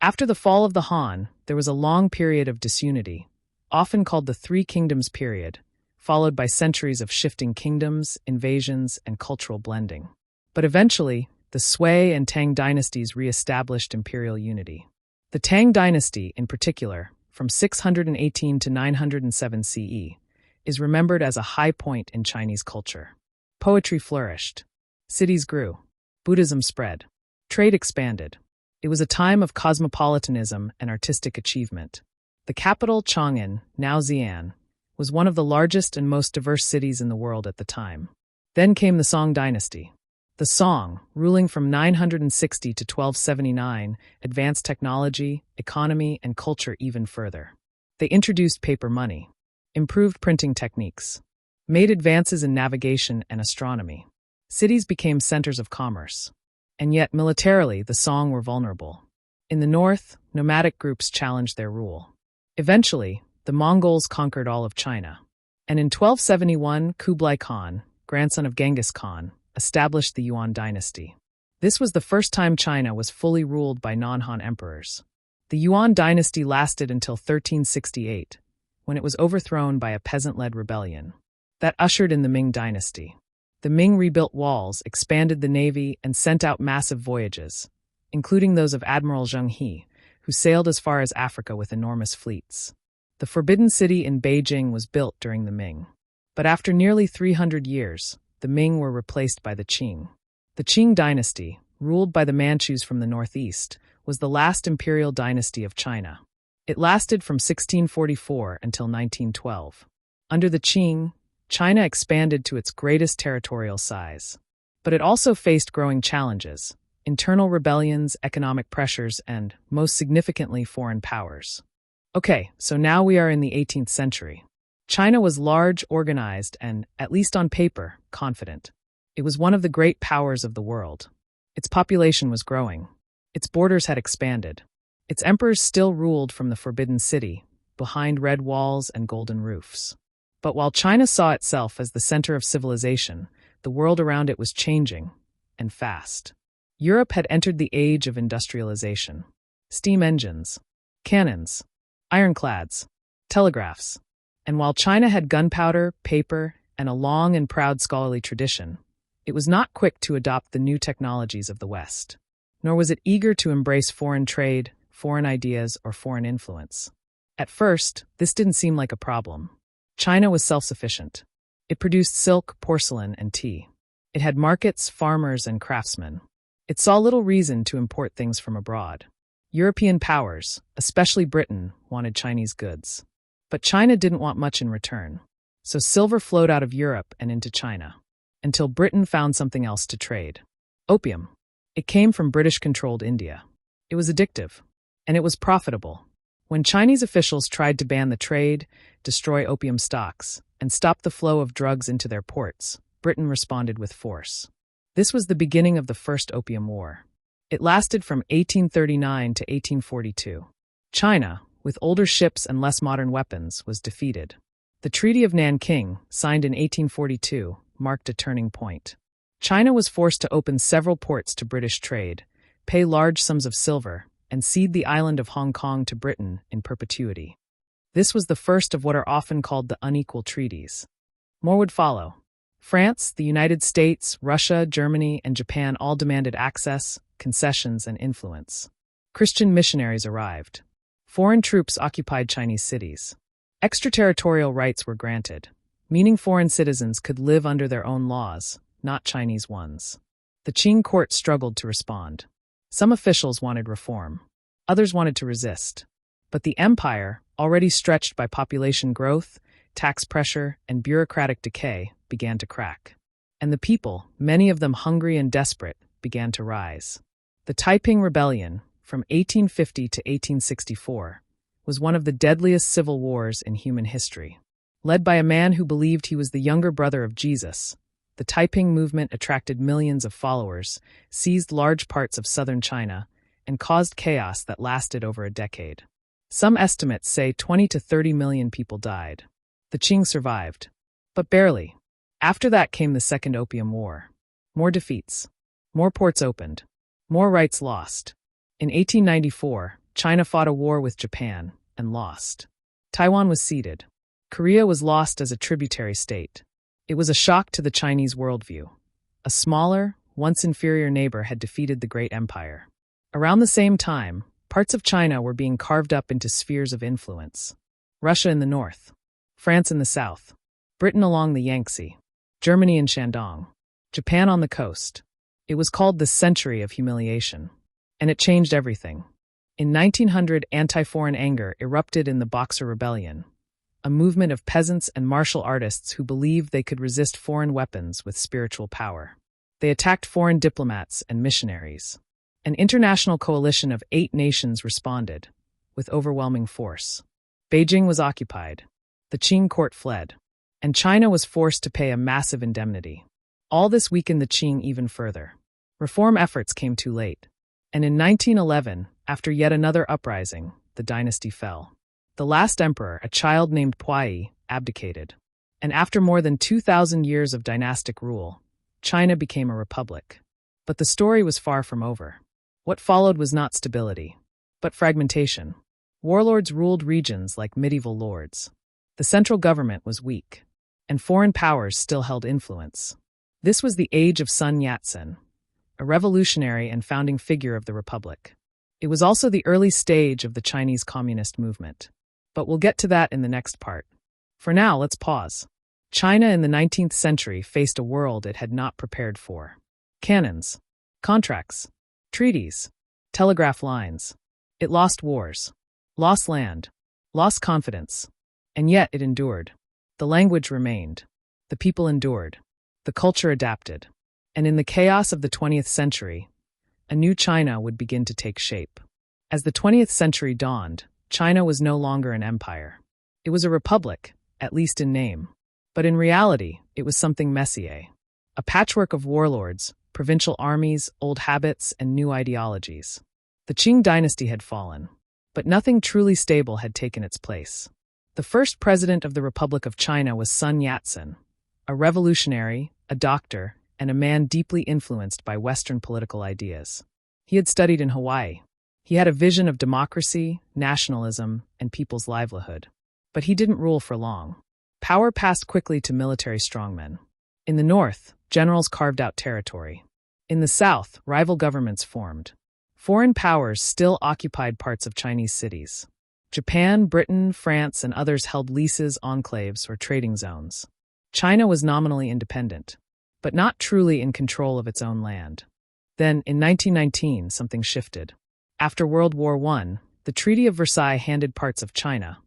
After the fall of the Han, there was a long period of disunity, often called the Three Kingdoms period, followed by centuries of shifting kingdoms, invasions, and cultural blending. But eventually, the Sui and Tang dynasties re-established imperial unity. The Tang dynasty, in particular, from 618 to 907 CE, is remembered as a high point in Chinese culture. Poetry flourished. Cities grew. Buddhism spread. Trade expanded. It was a time of cosmopolitanism and artistic achievement. The capital, Chang'an, now Xi'an, was one of the largest and most diverse cities in the world at the time. Then came the Song dynasty. The Song, ruling from 960 to 1279, advanced technology, economy, and culture even further. They introduced paper money, improved printing techniques, made advances in navigation and astronomy. Cities became centers of commerce. And yet, militarily, the Song were vulnerable. In the north, nomadic groups challenged their rule. Eventually, the Mongols conquered all of China. And in 1271, Kublai Khan, grandson of Genghis Khan, established the Yuan dynasty. This was the first time China was fully ruled by non-Han emperors. The Yuan dynasty lasted until 1368, when it was overthrown by a peasant-led rebellion. That ushered in the Ming dynasty. The Ming rebuilt walls, expanded the navy, and sent out massive voyages, including those of Admiral Zheng He, who sailed as far as Africa with enormous fleets. The Forbidden City in Beijing was built during the Ming. But after nearly 300 years, the Ming were replaced by the Qing. The Qing dynasty, ruled by the Manchus from the northeast, was the last imperial dynasty of China. It lasted from 1644 until 1912. Under the Qing, China expanded to its greatest territorial size. But it also faced growing challenges: internal rebellions, economic pressures, and, most significantly, foreign powers. Okay, so now we are in the 18th century. China was large, organized, and, at least on paper, confident. It was one of the great powers of the world. Its population was growing. Its borders had expanded. Its emperors still ruled from the Forbidden City, behind red walls and golden roofs. But while China saw itself as the center of civilization, the world around it was changing, and fast. Europe had entered the age of industrialization. Steam engines, cannons, ironclads, telegraphs. And while China had gunpowder, paper, and a long and proud scholarly tradition, it was not quick to adopt the new technologies of the West. Nor was it eager to embrace foreign trade, foreign ideas, or foreign influence. At first, this didn't seem like a problem. China was self-sufficient. It produced silk, porcelain, and tea. It had markets, farmers, and craftsmen. It saw little reason to import things from abroad. European powers, especially Britain, wanted Chinese goods. But China didn't want much in return. So silver flowed out of Europe and into China, until Britain found something else to trade. Opium. It came from British-controlled India. It was addictive, and it was profitable. When Chinese officials tried to ban the trade, destroy opium stocks, and stop the flow of drugs into their ports, Britain responded with force. This was the beginning of the First Opium War. It lasted from 1839 to 1842. China, with older ships and less modern weapons, was defeated. The Treaty of Nanking, signed in 1842, marked a turning point. China was forced to open several ports to British trade, pay large sums of silver, and cede the island of Hong Kong to Britain in perpetuity. This was the first of what are often called the unequal treaties. More would follow. France, the United States, Russia, Germany, and Japan all demanded access, concessions, and influence. Christian missionaries arrived. Foreign troops occupied Chinese cities. Extraterritorial rights were granted. meaning foreign citizens could live under their own laws, not Chinese ones. The Qing court struggled to respond. Some officials wanted reform. Others wanted to resist. But the empire, already stretched by population growth, tax pressure, and bureaucratic decay, began to crack. And the people, many of them hungry and desperate, began to rise. The Taiping Rebellion, from 1850 to 1864, was one of the deadliest civil wars in human history. Led by a man who believed he was the younger brother of Jesus, the Taiping movement attracted millions of followers, seized large parts of southern China, and caused chaos that lasted over a decade. Some estimates say 20 to 30 million people died. The Qing survived, but barely. After that came the Second Opium War. More defeats. More ports opened. More rights lost. In 1894, China fought a war with Japan and lost. Taiwan was ceded. Korea was lost as a tributary state. It was a shock to the Chinese worldview. A smaller, once inferior neighbor had defeated the great empire. Around the same time, parts of China were being carved up into spheres of influence. Russia in the north, France in the south, Britain along the Yangtze, Germany in Shandong, Japan on the coast. It was called the Century of Humiliation. And it changed everything. In 1900, anti-foreign anger erupted in the Boxer Rebellion, a movement of peasants and martial artists who believed they could resist foreign weapons with spiritual power. They attacked foreign diplomats and missionaries. An international coalition of 8 nations responded, with overwhelming force. Beijing was occupied. The Qing court fled. And China was forced to pay a massive indemnity. All this weakened the Qing even further. Reform efforts came too late. And in 1911, after yet another uprising, the dynasty fell. The last emperor, a child named Puyi, abdicated. And after more than 2,000 years of dynastic rule, China became a republic. But the story was far from over. What followed was not stability, but fragmentation. Warlords ruled regions like medieval lords. The central government was weak, and foreign powers still held influence. This was the age of Sun Yat-sen, a revolutionary and founding figure of the republic. It was also the early stage of the Chinese Communist movement. But we'll get to that in the next part. For now, let's pause. China in the 19th century faced a world it had not prepared for. Cannons, contracts, treaties, telegraph lines. It lost wars, lost land, lost confidence. And yet it endured. The language remained. The people endured. The culture adapted. And in the chaos of the 20th century, a new China would begin to take shape. As the 20th century dawned, China was no longer an empire. It was a republic, at least in name. But in reality, it was something messier. A patchwork of warlords, provincial armies, old habits, and new ideologies. The Qing dynasty had fallen, but nothing truly stable had taken its place. The first president of the Republic of China was Sun Yat-sen, a revolutionary, a doctor, and a man deeply influenced by Western political ideas. He had studied in Hawaii. He had a vision of democracy, nationalism, and people's livelihood. But he didn't rule for long. Power passed quickly to military strongmen. In the north, generals carved out territory. In the south, rival governments formed. Foreign powers still occupied parts of Chinese cities. Japan, Britain, France, and others held leases, enclaves, or trading zones. China was nominally independent, but not truly in control of its own land. Then, in 1919, something shifted. After World War I, the Treaty of Versailles handed parts of China,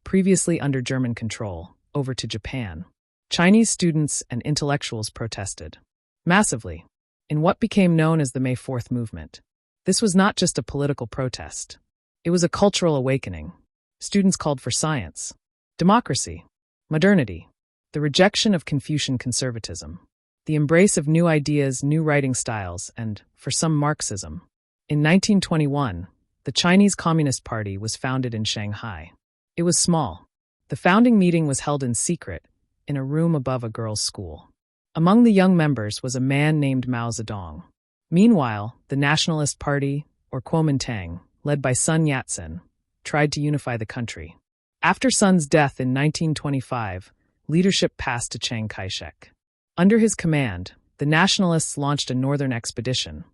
previously under German control, over to Japan. Chinese students and intellectuals protested massively in what became known as the May 4th movement. This was not just a political protest. It was a cultural awakening. Students called for science, democracy, modernity, the rejection of Confucian conservatism, the embrace of new ideas, new writing styles, and, for some, Marxism. In 1921, the Chinese Communist Party was founded in Shanghai. It was small. The founding meeting was held in secret, in a room above a girls' school. Among the young members was a man named Mao Zedong. Meanwhile, the Nationalist Party, or Kuomintang, led by Sun Yat-sen, tried to unify the country. After Sun's death in 1925, leadership passed to Chiang Kai-shek. Under his command, the Nationalists launched a northern expedition,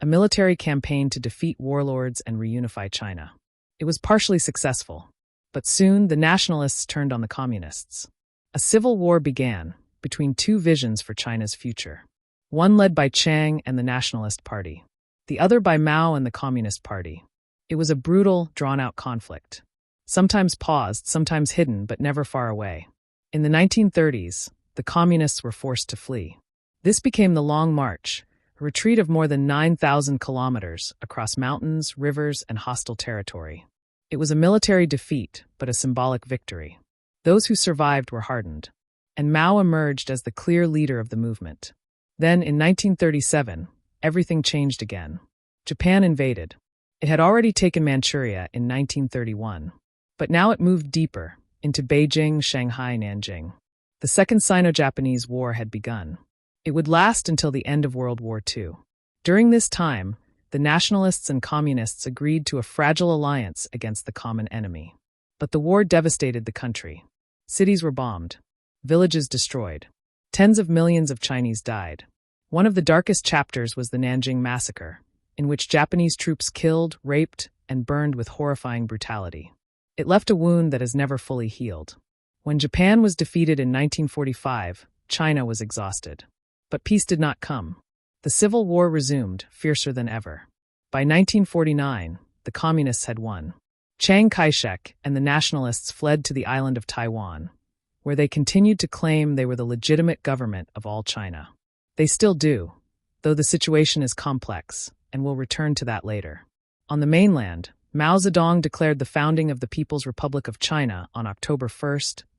a military campaign to defeat warlords and reunify China. It was partially successful, but soon the Nationalists turned on the Communists. A civil war began between two visions for China's future. One led by Chiang and the Nationalist Party, the other by Mao and the Communist Party. It was a brutal, drawn-out conflict. Sometimes paused, sometimes hidden, but never far away. In the 1930s, the Communists were forced to flee. This became the Long March, a retreat of more than 9,000 kilometers across mountains, rivers, and hostile territory. It was a military defeat, but a symbolic victory. Those who survived were hardened, and Mao emerged as the clear leader of the movement. Then, in 1937, everything changed again. Japan invaded. It had already taken Manchuria in 1931, but now it moved deeper, into Beijing, Shanghai, Nanjing. The Second Sino-Japanese War had begun. It would last until the end of World War II. During this time, the nationalists and communists agreed to a fragile alliance against the common enemy. But the war devastated the country. Cities were bombed, villages destroyed. Tens of millions of Chinese died. One of the darkest chapters was the Nanjing Massacre, in which Japanese troops killed, raped, and burned with horrifying brutality. It left a wound that has never fully healed. When Japan was defeated in 1945, China was exhausted. But peace did not come. The Civil War resumed, fiercer than ever. By 1949, the Communists had won. Chiang Kai-shek and the Nationalists fled to the island of Taiwan, where they continued to claim they were the legitimate government of all China. They still do, though the situation is complex, and we'll return to that later. On the mainland, Mao Zedong declared the founding of the People's Republic of China on October 1,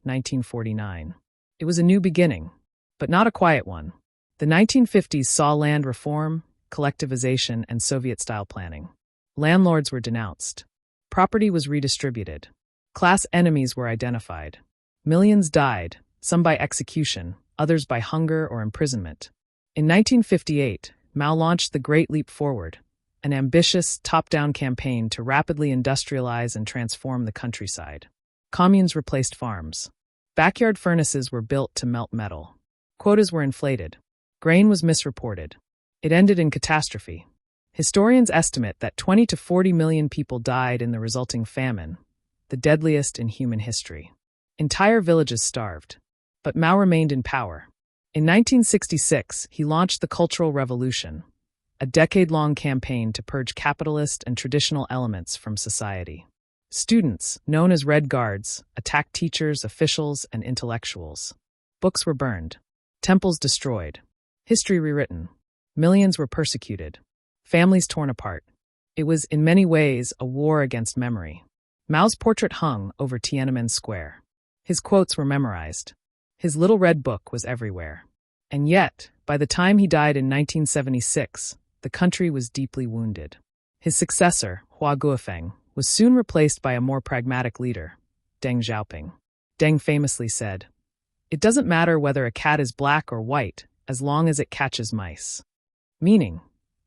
1949. It was a new beginning, but not a quiet one. The 1950s saw land reform, collectivization, and Soviet-style planning. Landlords were denounced. Property was redistributed. Class enemies were identified. Millions died, some by execution, others by hunger or imprisonment. In 1958, Mao launched the Great Leap Forward, an ambitious, top-down campaign to rapidly industrialize and transform the countryside. Communes replaced farms. Backyard furnaces were built to melt metal. Quotas were inflated. Grain was misreported. It ended in catastrophe. Historians estimate that 20 to 40 million people died in the resulting famine, the deadliest in human history. Entire villages starved. But Mao remained in power. In 1966, he launched the Cultural Revolution, a decade-long campaign to purge capitalist and traditional elements from society. Students, known as Red Guards, attacked teachers, officials, and intellectuals. Books were burned. Temples destroyed. History rewritten. Millions were persecuted. Families torn apart. It was, in many ways, a war against memory. Mao's portrait hung over Tiananmen Square. His quotes were memorized. His little red book was everywhere. And yet, by the time he died in 1976, the country was deeply wounded. His successor, Hua Guofeng, was soon replaced by a more pragmatic leader, Deng Xiaoping. Deng famously said, "It doesn't matter whether a cat is black or white, as long as it catches mice." Meaning,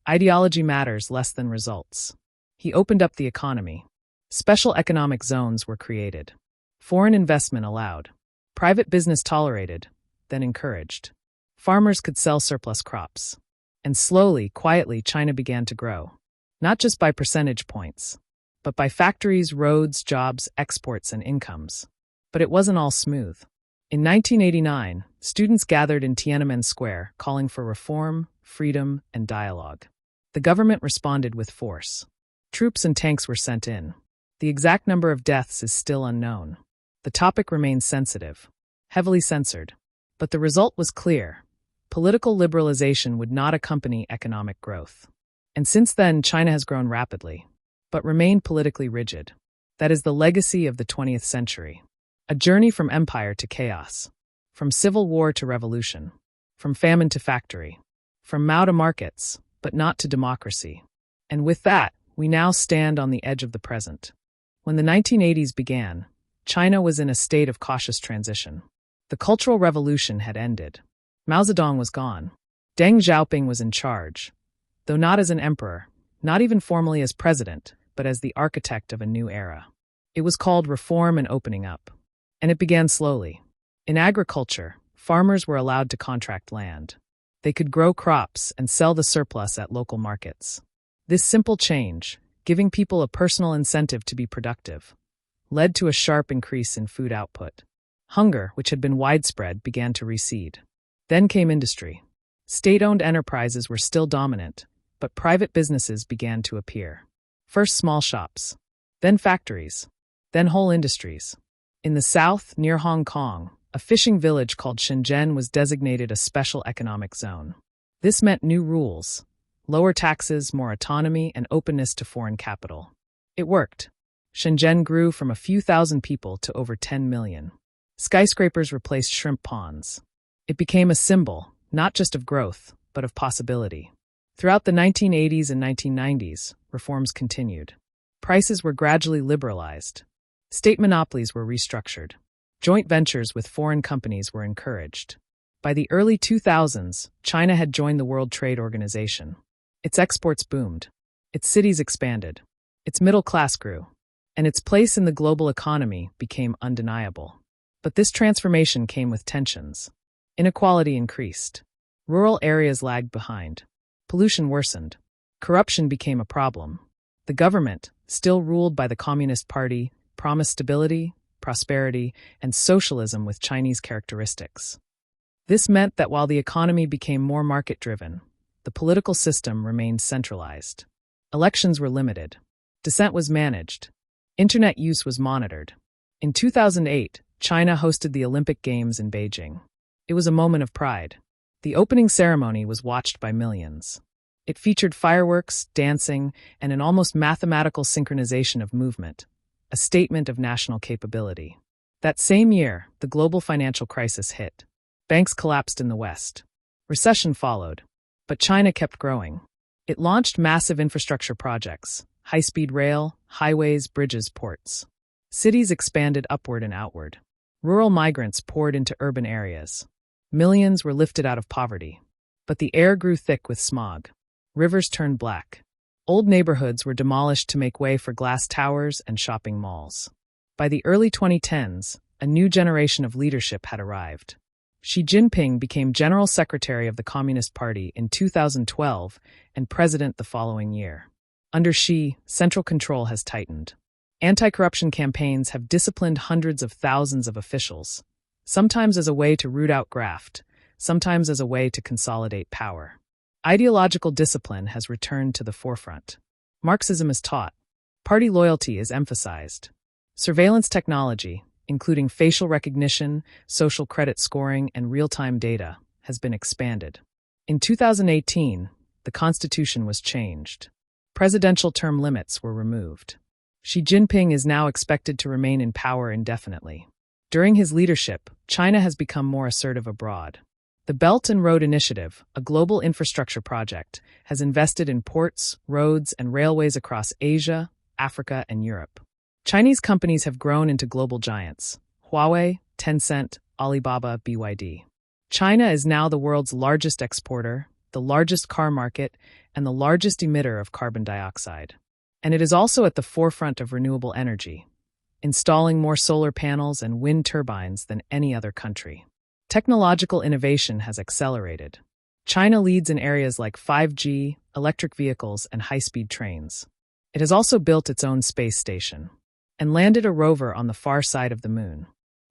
ideology matters less than results. He opened up the economy. Special economic zones were created. Foreign investment allowed. Private business tolerated, then encouraged. Farmers could sell surplus crops. And slowly, quietly, China began to grow. Not just by percentage points, but by factories, roads, jobs, exports, and incomes. But it wasn't all smooth. In 1989, students gathered in Tiananmen Square calling for reform, freedom, and dialogue. The government responded with force. Troops and tanks were sent in. The exact number of deaths is still unknown. The topic remains sensitive, heavily censored. But the result was clear. Political liberalization would not accompany economic growth. And since then, China has grown rapidly, but remained politically rigid. That is the legacy of the 20th century. A journey from empire to chaos, from civil war to revolution, from famine to factory, from Mao to markets, but not to democracy. And with that, we now stand on the edge of the present. When the 1980s began, China was in a state of cautious transition. The Cultural Revolution had ended. Mao Zedong was gone. Deng Xiaoping was in charge, though not as an emperor, not even formally as president, but as the architect of a new era. It was called reform and opening up. And it began slowly. In agriculture, farmers were allowed to contract land. They could grow crops and sell the surplus at local markets. This simple change, giving people a personal incentive to be productive, led to a sharp increase in food output. Hunger, which had been widespread, began to recede. Then came industry. State-owned enterprises were still dominant, but private businesses began to appear. First small shops, then factories, then whole industries. In the south, near Hong Kong, a fishing village called Shenzhen was designated a special economic zone. This meant new rules, lower taxes, more autonomy, and openness to foreign capital. It worked. Shenzhen grew from a few thousand people to over 10 million. Skyscrapers replaced shrimp ponds. It became a symbol, not just of growth, but of possibility. Throughout the 1980s and 1990s, reforms continued. Prices were gradually liberalized. State monopolies were restructured. Joint ventures with foreign companies were encouraged. By the early 2000s, China had joined the World Trade Organization. Its exports boomed. Its cities expanded. Its middle class grew. And its place in the global economy became undeniable. But this transformation came with tensions. Inequality increased. Rural areas lagged behind. Pollution worsened. Corruption became a problem. The government, still ruled by the Communist Party, promised stability, prosperity, and socialism with Chinese characteristics. This meant that while the economy became more market-driven, the political system remained centralized. Elections were limited. Dissent was managed. Internet use was monitored. In 2008, China hosted the Olympic Games in Beijing. It was a moment of pride. The opening ceremony was watched by millions. It featured fireworks, dancing, and an almost mathematical synchronization of movement, a statement of national capability. That same year, the global financial crisis hit. Banks collapsed in the West. Recession followed. But China kept growing. It launched massive infrastructure projects, high-speed rail, highways, bridges, ports. Cities expanded upward and outward. Rural migrants poured into urban areas. Millions were lifted out of poverty. But the air grew thick with smog. Rivers turned black. Old neighborhoods were demolished to make way for glass towers and shopping malls. By the early 2010s, a new generation of leadership had arrived. Xi Jinping became General Secretary of the Communist Party in 2012 and president the following year. Under Xi, central control has tightened. Anti-corruption campaigns have disciplined hundreds of thousands of officials, sometimes as a way to root out graft, sometimes as a way to consolidate power. Ideological discipline has returned to the forefront. Marxism is taught. Party loyalty is emphasized. Surveillance technology, including facial recognition, social credit scoring, and real-time data, has been expanded. In 2018, the constitution was changed. Presidential term limits were removed. Xi Jinping is now expected to remain in power indefinitely. During his leadership, China has become more assertive abroad. The Belt and Road Initiative, a global infrastructure project, has invested in ports, roads, and railways across Asia, Africa, and Europe. Chinese companies have grown into global giants: Huawei, Tencent, Alibaba, BYD. China is now the world's largest exporter, the largest car market, and the largest emitter of carbon dioxide. And it is also at the forefront of renewable energy, installing more solar panels and wind turbines than any other country. Technological innovation has accelerated. China leads in areas like 5G, electric vehicles, and high-speed trains. It has also built its own space station and landed a rover on the far side of the moon.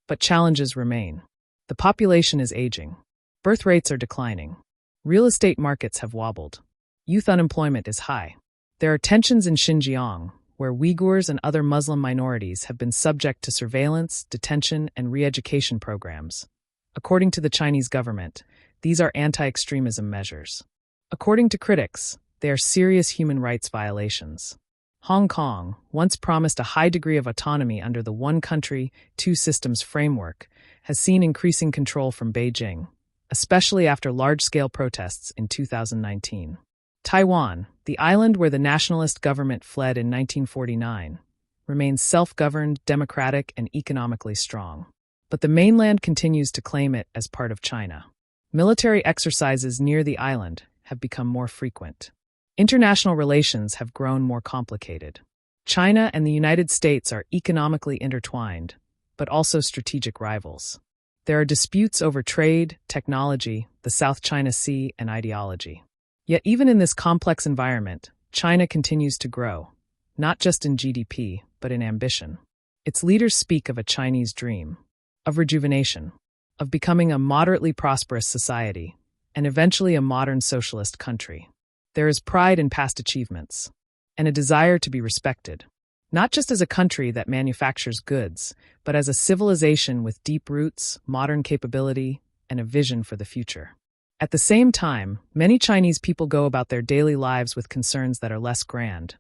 But challenges remain. The population is aging. Birth rates are declining. Real estate markets have wobbled. Youth unemployment is high. There are tensions in Xinjiang, where Uyghurs and other Muslim minorities have been subject to surveillance, detention, and re-education programs. According to the Chinese government, these are anti-extremism measures. According to critics, they are serious human rights violations. Hong Kong, once promised a high degree of autonomy under the one country, two systems framework, has seen increasing control from Beijing, especially after large-scale protests in 2019. Taiwan, the island where the nationalist government fled in 1949, remains self-governed, democratic, and economically strong. But the mainland continues to claim it as part of China. Military exercises near the island have become more frequent. International relations have grown more complicated. China and the United States are economically intertwined, but also strategic rivals. There are disputes over trade, technology, the South China Sea, and ideology. Yet even in this complex environment, China continues to grow, not just in GDP, but in ambition. Its leaders speak of a Chinese dream. of rejuvenation, of becoming a moderately prosperous society, and eventually a modern socialist country. There is pride in past achievements, and a desire to be respected, not just as a country that manufactures goods, but as a civilization with deep roots, modern capability, and a vision for the future. At the same time, many Chinese people go about their daily lives with concerns that are less grand.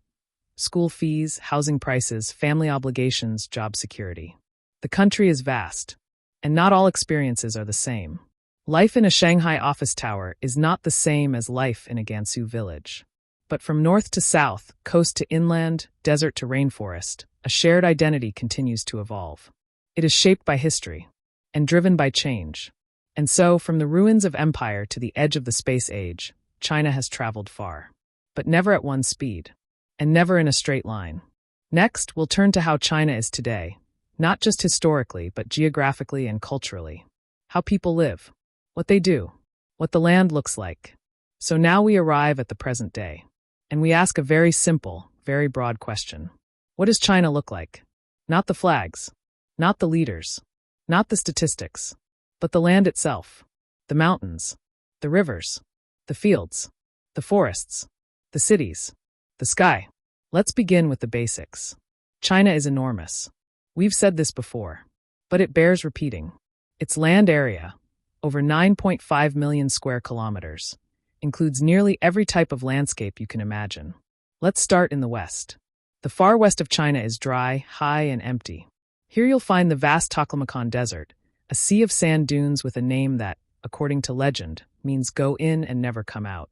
School fees, housing prices, family obligations, job security. The country is vast, and not all experiences are the same. Life in a Shanghai office tower is not the same as life in a Gansu village. But from north to south, coast to inland, desert to rainforest, a shared identity continues to evolve. It is shaped by history and driven by change. And so, from the ruins of empire to the edge of the space age, China has traveled far. But never at one speed, and never in a straight line. Next, we'll turn to how China is today, not just historically, but geographically and culturally. How people live, what they do, what the land looks like. So now we arrive at the present day, and we ask a very simple, very broad question. What does China look like? Not the flags, not the leaders, not the statistics, but the land itself, the mountains, the rivers, the fields, the forests, the cities, the sky. Let's begin with the basics. China is enormous. We've said this before, but it bears repeating. Its land area, over 9.5 million square kilometers, includes nearly every type of landscape you can imagine. Let's start in the west. The far west of China is dry, high, and empty. Here you'll find the vast Taklamakan Desert, a sea of sand dunes with a name that, according to legend, means go in and never come out.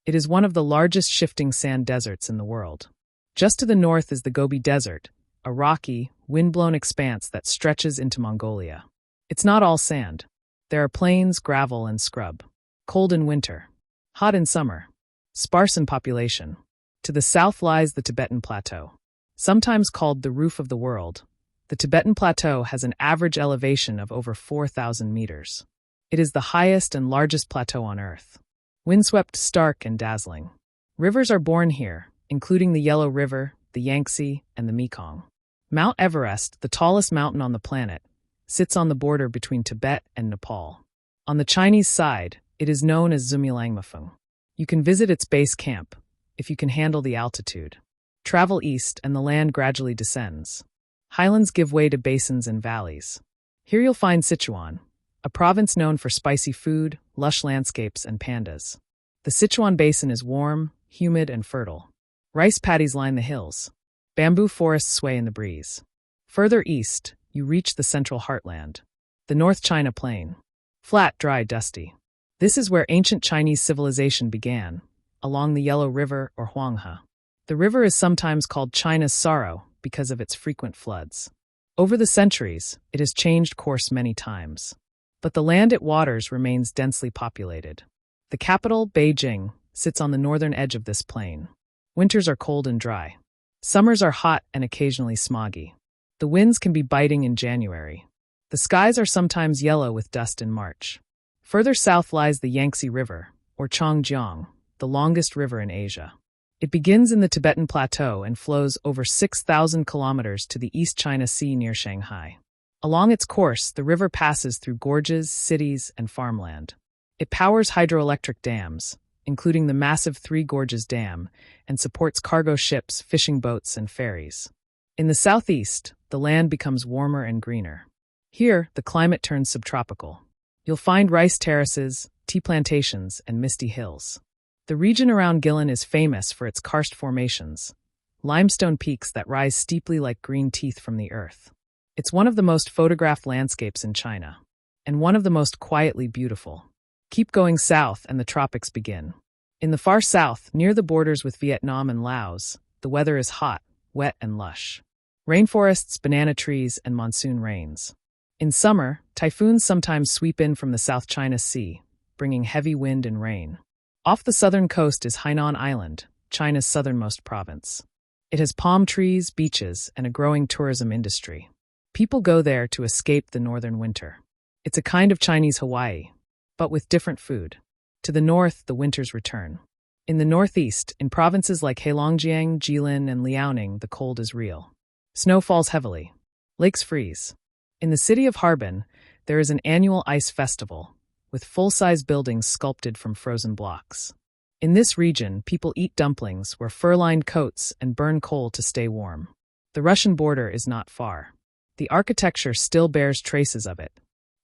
It is one of the largest shifting sand deserts in the world. Just to the north is the Gobi Desert, a rocky, wind-blown expanse that stretches into Mongolia. It's not all sand. There are plains, gravel, and scrub. Cold in winter, hot in summer, sparse in population. To the south lies the Tibetan Plateau. Sometimes called the roof of the world, the Tibetan Plateau has an average elevation of over 4,000 meters. It is the highest and largest plateau on Earth. Windswept, stark, and dazzling. Rivers are born here, including the Yellow River, the Yangtze, and the Mekong. Mount Everest, the tallest mountain on the planet, sits on the border between Tibet and Nepal. On the Chinese side, it is known as Zumilangmafeng. You can visit its base camp, if you can handle the altitude. Travel east and the land gradually descends. Highlands give way to basins and valleys. Here you'll find Sichuan, a province known for spicy food, lush landscapes, and pandas. The Sichuan Basin is warm, humid, and fertile. Rice paddies line the hills. Bamboo forests sway in the breeze. Further east, you reach the central heartland, the North China Plain. Flat, dry, dusty. This is where ancient Chinese civilization began, along the Yellow River or Huanghe. The river is sometimes called China's sorrow because of its frequent floods. Over the centuries, it has changed course many times. But the land it waters remains densely populated. The capital, Beijing, sits on the northern edge of this plain. Winters are cold and dry. Summers are hot and occasionally smoggy. The winds can be biting in January. The skies are sometimes yellow with dust in March. Further south lies the Yangtze River, or Changjiang, the longest river in Asia. It begins in the Tibetan Plateau and flows over 6,000 kilometers to the East China Sea near Shanghai. Along its course, the river passes through gorges, cities, and farmland. It powers hydroelectric dams, including the massive Three Gorges Dam, and supports cargo ships, fishing boats, and ferries. In the southeast, the land becomes warmer and greener. Here, the climate turns subtropical. You'll find rice terraces, tea plantations, and misty hills. The region around Guilin is famous for its karst formations, limestone peaks that rise steeply like green teeth from the earth. It's one of the most photographed landscapes in China, and one of the most quietly beautiful. Keep going south and the tropics begin. In the far south, near the borders with Vietnam and Laos, the weather is hot, wet, and lush. Rainforests, banana trees, and monsoon rains. In summer, typhoons sometimes sweep in from the South China Sea, bringing heavy wind and rain. Off the southern coast is Hainan Island, China's southernmost province. It has palm trees, beaches, and a growing tourism industry. People go there to escape the northern winter. It's a kind of Chinese Hawaii, but with different food. To the north, the winters return. In the northeast, in provinces like Heilongjiang, Jilin, and Liaoning, the cold is real. Snow falls heavily. Lakes freeze. In the city of Harbin, There is an annual ice festival, with full-size buildings sculpted from frozen blocks. In this region, people eat dumplings, wear fur-lined coats, and burn coal to stay warm. The Russian border is not far. The architecture still bears traces of it.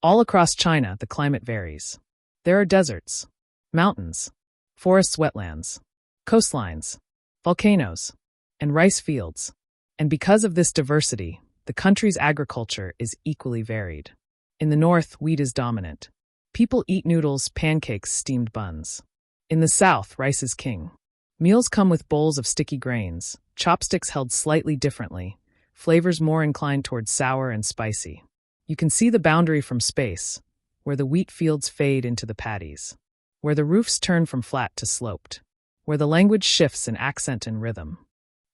All across China, the climate varies. There are deserts, mountains, forests, wetlands, coastlines, volcanoes, and rice fields. And because of this diversity, the country's agriculture is equally varied. In the north, wheat is dominant. People eat noodles, pancakes, steamed buns. In the south, rice is king. Meals come with bowls of sticky grains, chopsticks held slightly differently, flavors more inclined towards sour and spicy. You can see the boundary from space, where the wheat fields fade into the paddies, where the roofs turn from flat to sloped, where the language shifts in accent and rhythm.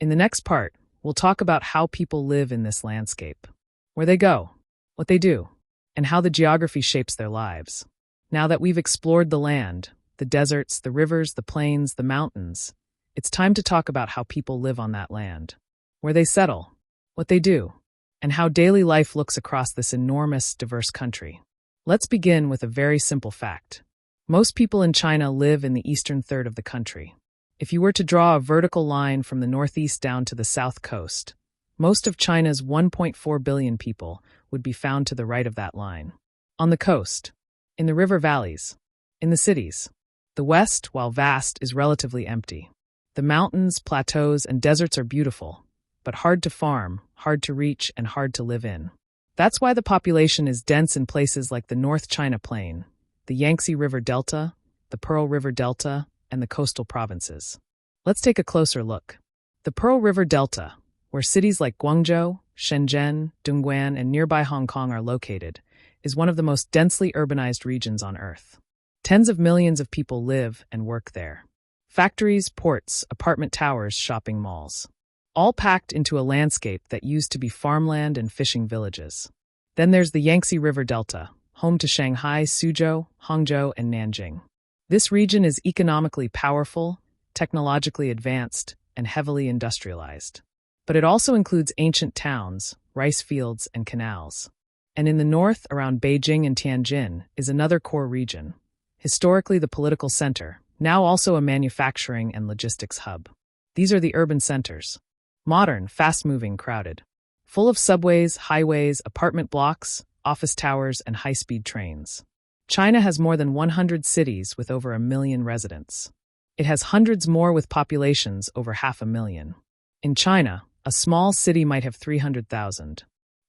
In the next part, we'll talk about how people live in this landscape, where they go, what they do, and how the geography shapes their lives. Now that we've explored the land, the deserts, the rivers, the plains, the mountains, it's time to talk about how people live on that land, where they settle, what they do, and how daily life looks across this enormous, diverse country. Let's begin with a very simple fact. Most people in China live in the eastern third of the country. If you were to draw a vertical line from the northeast down to the south coast, most of China's 1.4 billion people would be found to the right of that line. On the coast, in the river valleys, in the cities. The west, while vast, is relatively empty. The mountains, plateaus, and deserts are beautiful, but hard to farm, hard to reach, and hard to live in. That's why the population is dense in places like the North China Plain, the Yangtze River Delta, the Pearl River Delta, and the coastal provinces. Let's take a closer look. The Pearl River Delta, where cities like Guangzhou, Shenzhen, Dongguan, and nearby Hong Kong are located, is one of the most densely urbanized regions on Earth. Tens of millions of people live and work there. Factories, ports, apartment towers, shopping malls. All packed into a landscape that used to be farmland and fishing villages. Then there's the Yangtze River Delta, home to Shanghai, Suzhou, Hangzhou, and Nanjing. This region is economically powerful, technologically advanced, and heavily industrialized. But it also includes ancient towns, rice fields, and canals. And in the north, around Beijing and Tianjin, is another core region. Historically the political center, now also a manufacturing and logistics hub. These are the urban centers. Modern, fast-moving, crowded. Full of subways, highways, apartment blocks, office towers, and high-speed trains. China has more than 100 cities with over 1 million residents. It has hundreds more with populations over 500,000. In China, a small city might have 300,000.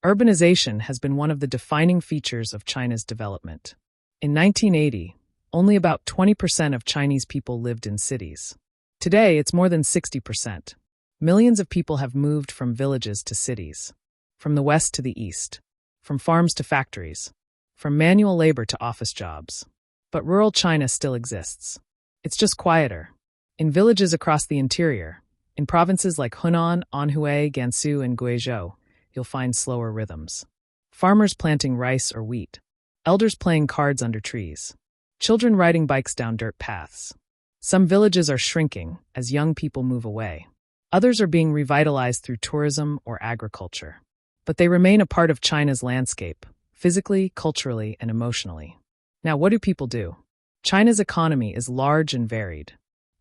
Urbanization has been one of the defining features of China's development. In 1980, only about 20% of Chinese people lived in cities. Today, it's more than 60%. Millions of people have moved from villages to cities, from the west to the east, from farms to factories, from manual labor to office jobs. But rural China still exists. It's just quieter. In villages across the interior, in provinces like Hunan, Anhui, Gansu, and Guizhou, you'll find slower rhythms. Farmers planting rice or wheat, elders playing cards under trees, children riding bikes down dirt paths. Some villages are shrinking as young people move away. Others are being revitalized through tourism or agriculture. But they remain a part of China's landscape, physically, culturally, and emotionally. Now, what do people do? China's economy is large and varied.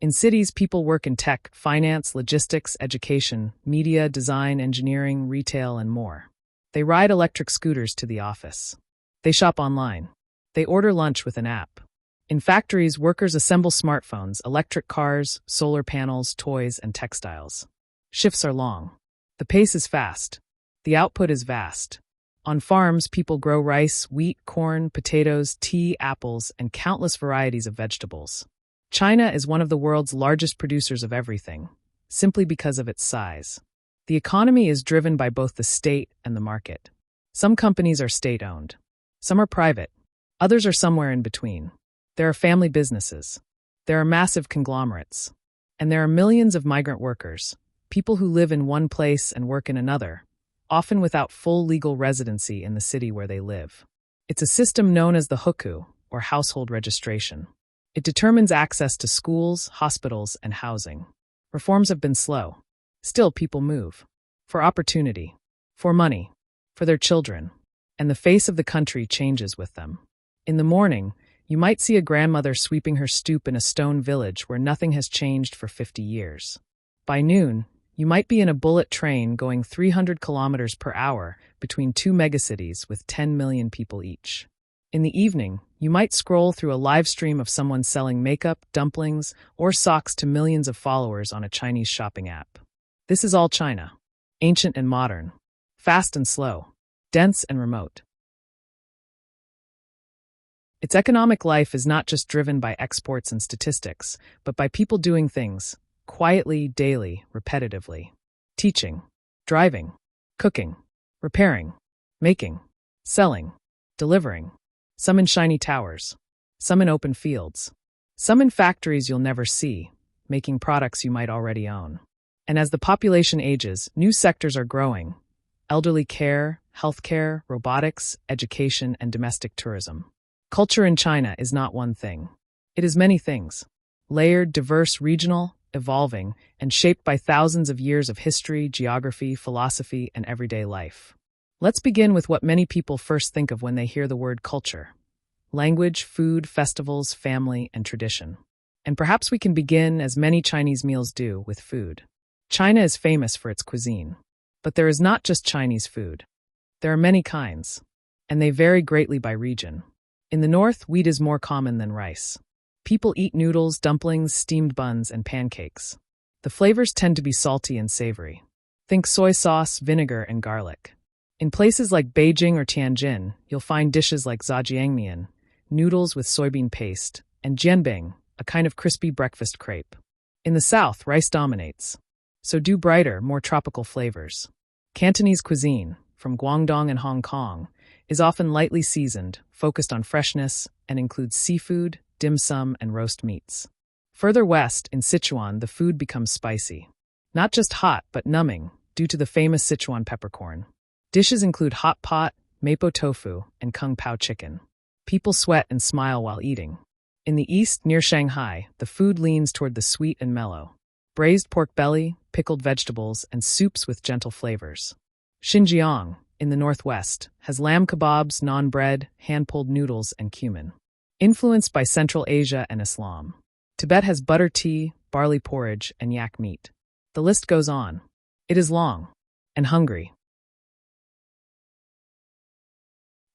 In cities, people work in tech, finance, logistics, education, media, design, engineering, retail, and more. They ride electric scooters to the office. They shop online. They order lunch with an app. In factories, workers assemble smartphones, electric cars, solar panels, toys, and textiles. Shifts are long. The pace is fast. The output is vast. On farms, people grow rice, wheat, corn, potatoes, tea, apples, and countless varieties of vegetables. China is one of the world's largest producers of everything, simply because of its size. The economy is driven by both the state and the market. Some companies are state-owned. Some are private. Others are somewhere in between. There are family businesses. There are massive conglomerates. And there are millions of migrant workers, people who live in one place and work in another, often without full legal residency in the city where they live. It's a system known as the hukou, or household registration. It determines access to schools, hospitals, and housing. Reforms have been slow. Still, people move. For opportunity. For money. For their children. and the face of the country changes with them. In the morning, you might see a grandmother sweeping her stoop in a stone village where nothing has changed for 50 years. By noon, you might be in a bullet train going 300 kilometers per hour between two megacities with 10 million people each. In the evening, you might scroll through a live stream of someone selling makeup, dumplings, or socks to millions of followers on a Chinese shopping app. This is all China. Ancient and modern. Fast and slow. Dense and remote. Its economic life is not just driven by exports and statistics, but by people doing things, quietly, daily, repetitively. Teaching, driving, cooking, repairing, making, selling, delivering. Some in shiny towers, some in open fields, some in factories you'll never see, making products you might already own. And as the population ages, new sectors are growing. Elderly care, healthcare, robotics, education, and domestic tourism. Culture in China is not one thing. It is many things. Layered, diverse, regional, evolving, and shaped by thousands of years of history, geography, philosophy, and everyday life. Let's begin with what many people first think of when they hear the word culture. Language, food, festivals, family, and tradition. And perhaps we can begin, as many Chinese meals do, with food. China is famous for its cuisine. But there is not just Chinese food. There are many kinds, and they vary greatly by region. In the north, wheat is more common than rice. People eat noodles, dumplings, steamed buns, and pancakes. The flavors tend to be salty and savory. Think soy sauce, vinegar, and garlic. In places like Beijing or Tianjin, you'll find dishes like zhajiangmian, noodles with soybean paste, and jianbing, a kind of crispy breakfast crepe. In the south, rice dominates. So do brighter, more tropical flavors. Cantonese cuisine, from Guangdong and Hong Kong, is often lightly seasoned, focused on freshness, and includes seafood, dim sum, and roast meats. Further west, in Sichuan, the food becomes spicy. Not just hot, but numbing, due to the famous Sichuan peppercorn. Dishes include hot pot, mapo tofu, and kung pao chicken. People sweat and smile while eating. In the east, near Shanghai, the food leans toward the sweet and mellow. Braised pork belly, pickled vegetables, and soups with gentle flavors. Xinjiang, in the northwest, has lamb kebabs, naan bread, hand-pulled noodles, and cumin. Influenced by Central Asia and Islam. Tibet has butter tea, barley porridge, and yak meat. The list goes on. It is long and hungry.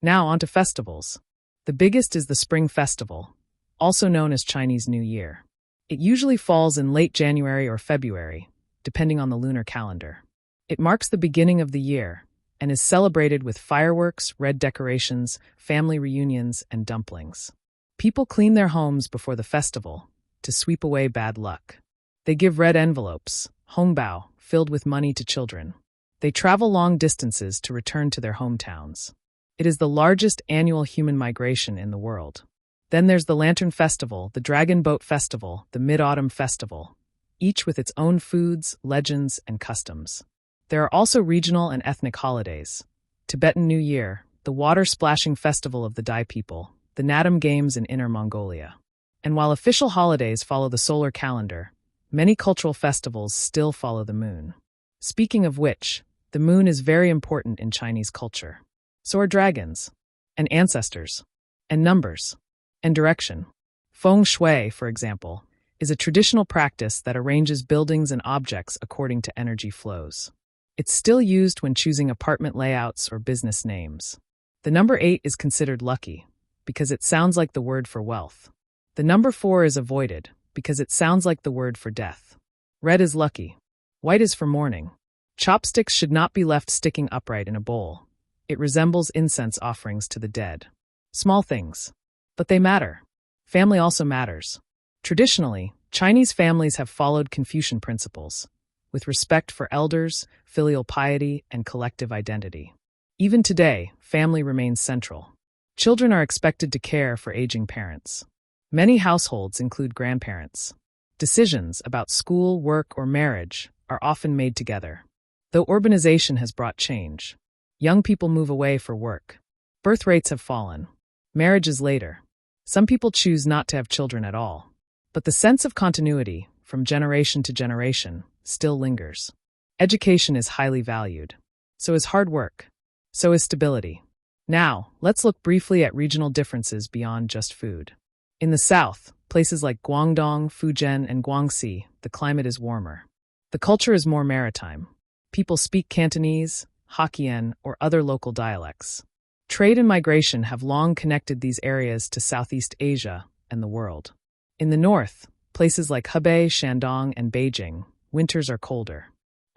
Now on to festivals. The biggest is the Spring Festival, also known as Chinese New Year. It usually falls in late January or February, depending on the lunar calendar. It marks the beginning of the year and is celebrated with fireworks, red decorations, family reunions, and dumplings. People clean their homes before the festival to sweep away bad luck. They give red envelopes, hongbao, filled with money to children. They travel long distances to return to their hometowns. It is the largest annual human migration in the world. Then there's the Lantern Festival, the Dragon Boat Festival, the Mid-Autumn Festival, each with its own foods, legends, and customs. There are also regional and ethnic holidays. Tibetan New Year, the water-splashing festival of the Dai people, the Naadam Games in Inner Mongolia. And while official holidays follow the solar calendar, many cultural festivals still follow the moon. Speaking of which, the moon is very important in Chinese culture. So are dragons, and ancestors, and numbers, and direction. Feng Shui, for example, is a traditional practice that arranges buildings and objects according to energy flows. It's still used when choosing apartment layouts or business names. The number 8 is considered lucky, because it sounds like the word for wealth. The number 4 is avoided, because it sounds like the word for death. Red is lucky. White is for mourning. Chopsticks should not be left sticking upright in a bowl. It resembles incense offerings to the dead. Small things. But they matter. Family also matters. Traditionally, Chinese families have followed Confucian principles, with respect for elders, filial piety, and collective identity. Even today, family remains central. Children are expected to care for aging parents. Many households include grandparents. Decisions about school, work, or marriage are often made together. Though urbanization has brought change, young people move away for work. Birth rates have fallen. Marriage is later. Some people choose not to have children at all. But the sense of continuity, from generation to generation, still lingers. Education is highly valued. So is hard work. So is stability. Now, let's look briefly at regional differences beyond just food. In the south, places like Guangdong, Fujian, and Guangxi, the climate is warmer. The culture is more maritime. People speak Cantonese, Hokkien, or other local dialects. Trade and migration have long connected these areas to Southeast Asia and the world. In the north, places like Hebei, Shandong, and Beijing, winters are colder.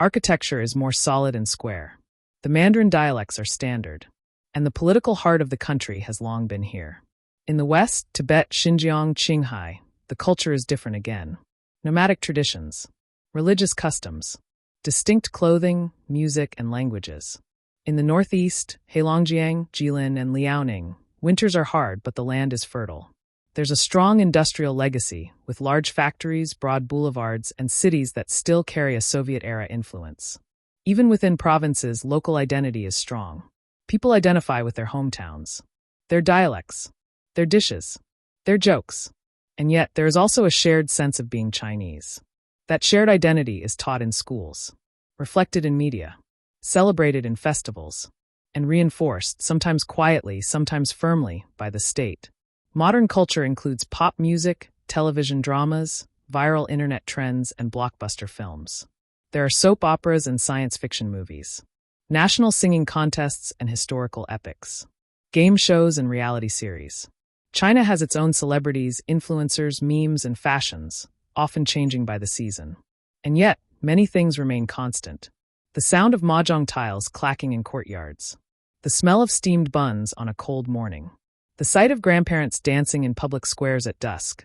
Architecture is more solid and square. The Mandarin dialects are standard. And the political heart of the country has long been here. In the west, Tibet, Xinjiang, Qinghai, the culture is different again. Nomadic traditions, religious customs, distinct clothing, music, and languages. In the northeast, Heilongjiang, Jilin, and Liaoning, winters are hard but the land is fertile. There's a strong industrial legacy, with large factories, broad boulevards, and cities that still carry a Soviet-era influence. Even within provinces, local identity is strong. People identify with their hometowns, their dialects, their dishes, their jokes. And yet, there is also a shared sense of being Chinese. That shared identity is taught in schools, reflected in media, celebrated in festivals, and reinforced, sometimes quietly, sometimes firmly, by the state. Modern culture includes pop music, television dramas, viral internet trends, and blockbuster films. There are soap operas and science fiction movies, national singing contests and historical epics, game shows and reality series. China has its own celebrities, influencers, memes, and fashions, often changing by the season. And yet, many things remain constant. The sound of mahjong tiles clacking in courtyards, the smell of steamed buns on a cold morning, the sight of grandparents dancing in public squares at dusk,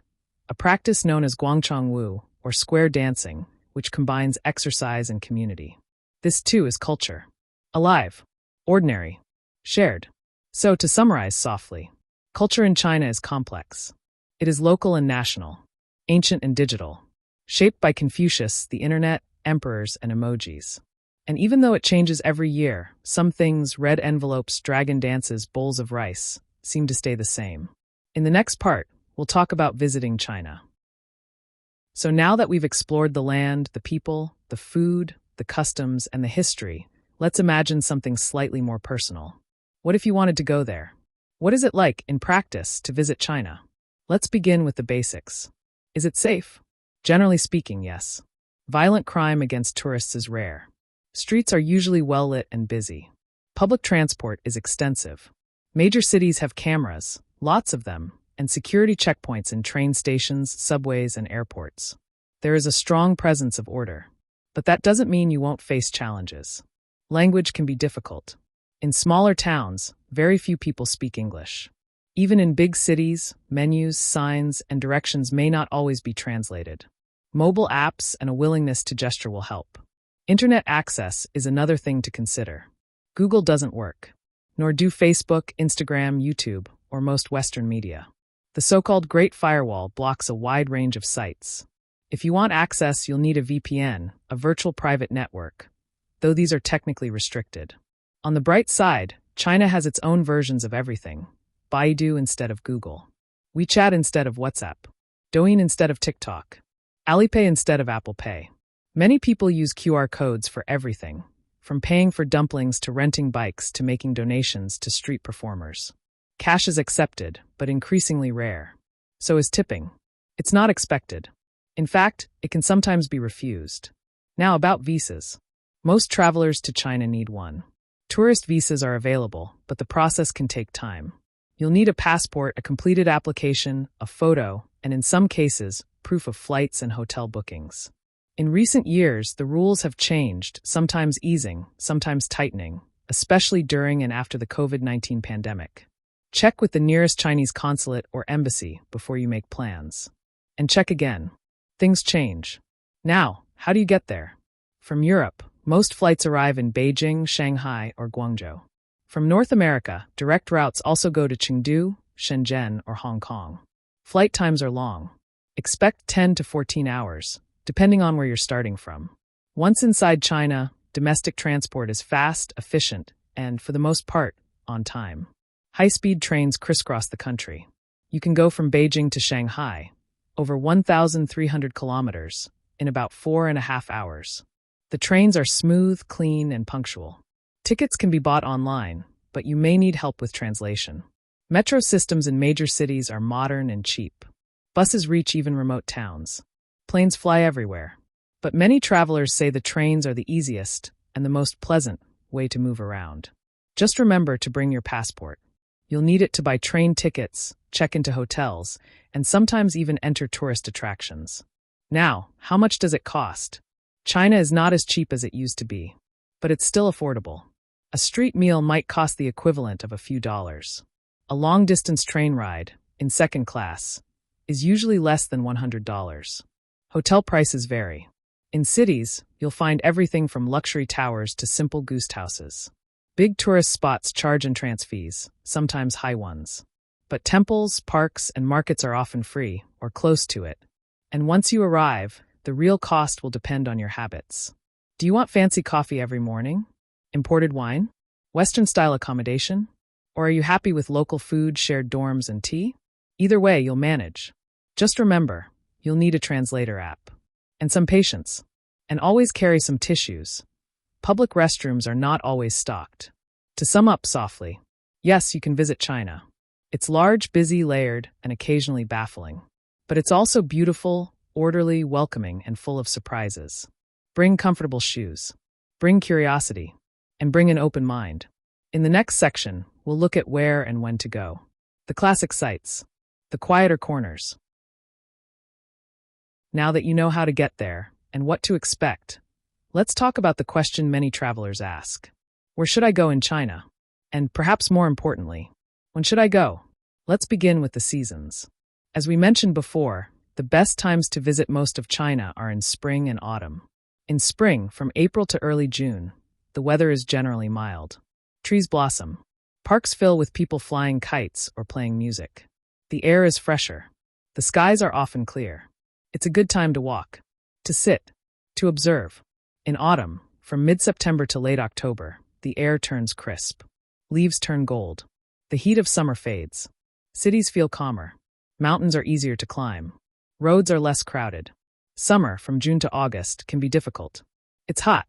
a practice known as guangchongwu, or square dancing, which combines exercise and community. This too is culture. Alive, ordinary, shared. So, to summarize softly, culture in China is complex. It is local and national, ancient and digital, shaped by Confucius, the internet, emperors, and emojis. And even though it changes every year, some things, red envelopes, dragon dances, bowls of rice, seem to stay the same. In the next part, we'll talk about visiting China. So now that we've explored the land, the people, the food, the customs, and the history, let's imagine something slightly more personal. What if you wanted to go there? What is it like, in practice, to visit China? Let's begin with the basics. Is it safe? Generally speaking, yes. Violent crime against tourists is rare. Streets are usually well-lit and busy. Public transport is extensive. Major cities have cameras, lots of them, and security checkpoints in train stations, subways, and airports. There is a strong presence of order. But that doesn't mean you won't face challenges. Language can be difficult. In smaller towns, very few people speak English. Even in big cities, menus, signs, and directions may not always be translated. Mobile apps and a willingness to gesture will help. Internet access is another thing to consider. Google doesn't work, nor do Facebook, Instagram, YouTube, or most Western media. The so-called Great Firewall blocks a wide range of sites. If you want access, you'll need a VPN, a virtual private network, though these are technically restricted. On the bright side, China has its own versions of everything. Baidu instead of Google, WeChat instead of WhatsApp, Douyin instead of TikTok, Alipay instead of Apple Pay. Many people use QR codes for everything, from paying for dumplings to renting bikes to making donations to street performers. Cash is accepted, but increasingly rare. So is tipping. It's not expected. In fact, it can sometimes be refused. Now about visas. Most travelers to China need one. Tourist visas are available, but the process can take time. You'll need a passport, a completed application, a photo, and in some cases, proof of flights and hotel bookings. In recent years, the rules have changed, sometimes easing, sometimes tightening, especially during and after the COVID-19 pandemic. Check with the nearest Chinese consulate or embassy before you make plans. And check again. Things change. Now, how do you get there? From Europe, most flights arrive in Beijing, Shanghai, or Guangzhou. From North America, direct routes also go to Chengdu, Shenzhen, or Hong Kong. Flight times are long. Expect 10 to 14 hours, depending on where you're starting from. Once inside China, domestic transport is fast, efficient, and, for the most part, on time. High-speed trains crisscross the country. You can go from Beijing to Shanghai, over 1,300 kilometers, in about 4.5 hours. The trains are smooth, clean, and punctual. Tickets can be bought online, but you may need help with translation. Metro systems in major cities are modern and cheap. Buses reach even remote towns. Planes fly everywhere. But many travelers say the trains are the easiest and the most pleasant way to move around. Just remember to bring your passport. You'll need it to buy train tickets, check into hotels, and sometimes even enter tourist attractions. Now, how much does it cost? China is not as cheap as it used to be, but it's still affordable. A street meal might cost the equivalent of a few dollars. A long-distance train ride, in second class, is usually less than $100. Hotel prices vary. In cities, you'll find everything from luxury towers to simple guest houses. Big tourist spots charge entrance fees, sometimes high ones. But temples, parks, and markets are often free, or close to it. And once you arrive, the real cost will depend on your habits. Do you want fancy coffee every morning? Imported wine? Western-style accommodation? Or are you happy with local food, shared dorms, and tea? Either way, you'll manage. Just remember, you'll need a translator app. And some patience. And always carry some tissues. Public restrooms are not always stocked. To sum up softly, yes, you can visit China. It's large, busy, layered, and occasionally baffling. But it's also beautiful, orderly, welcoming, and full of surprises. Bring comfortable shoes. Bring curiosity. And bring an open mind. In the next section, we'll look at where and when to go. The classic sites. The quieter corners. Now that you know how to get there and what to expect, let's talk about the question many travelers ask. Where should I go in China? And perhaps more importantly, when should I go? Let's begin with the seasons. As we mentioned before, the best times to visit most of China are in spring and autumn. In spring, from April to early June, the weather is generally mild. Trees blossom. Parks fill with people flying kites or playing music. The air is fresher. The skies are often clear. It's a good time to walk, to sit, to observe. In autumn, from mid-September to late October, the air turns crisp. Leaves turn gold. The heat of summer fades. Cities feel calmer. Mountains are easier to climb. Roads are less crowded. Summer, from June to August, can be difficult. It's hot.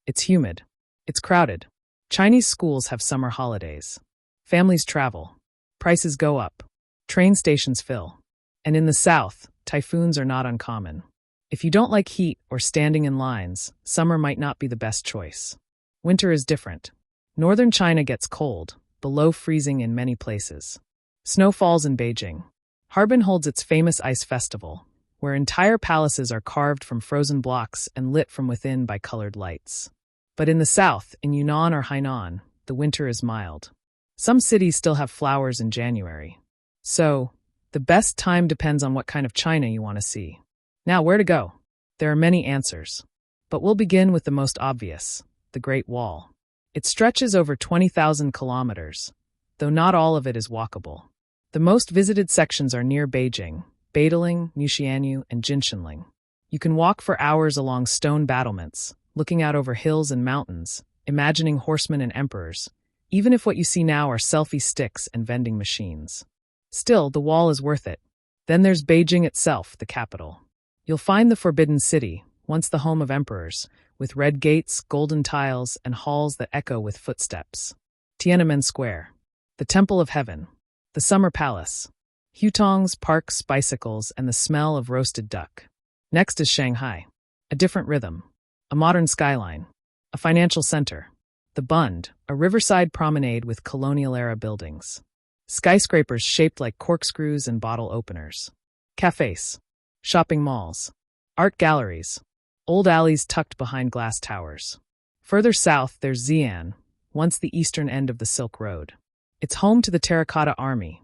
It's humid. It's crowded. Chinese schools have summer holidays. Families travel. Prices go up. Train stations fill. And in the south, typhoons are not uncommon. If you don't like heat or standing in lines, summer might not be the best choice. Winter is different. Northern China gets cold, below freezing in many places. Snow falls in Beijing. Harbin holds its famous ice festival, where entire palaces are carved from frozen blocks and lit from within by colored lights. But in the south, in Yunnan or Hainan, the winter is mild. Some cities still have flowers in January. So, the best time depends on what kind of China you want to see. Now, where to go? There are many answers. But we'll begin with the most obvious, the Great Wall. It stretches over 20,000 kilometers, though not all of it is walkable. The most visited sections are near Beijing, Badaling, Muxianyu, and Jinshanling. You can walk for hours along stone battlements, looking out over hills and mountains, imagining horsemen and emperors, even if what you see now are selfie sticks and vending machines. Still, the wall is worth it. Then there's Beijing itself, the capital. You'll find the Forbidden City, once the home of emperors, with red gates, golden tiles, and halls that echo with footsteps. Tiananmen Square, the Temple of Heaven, the Summer Palace, hutongs, parks, bicycles, and the smell of roasted duck. Next is Shanghai, a different rhythm, a modern skyline, a financial center. The Bund, a riverside promenade with colonial-era buildings. Skyscrapers shaped like corkscrews and bottle openers. Cafes, shopping malls, art galleries, old alleys tucked behind glass towers. Further south, there's Xi'an, once the eastern end of the Silk Road. It's home to the Terracotta Army,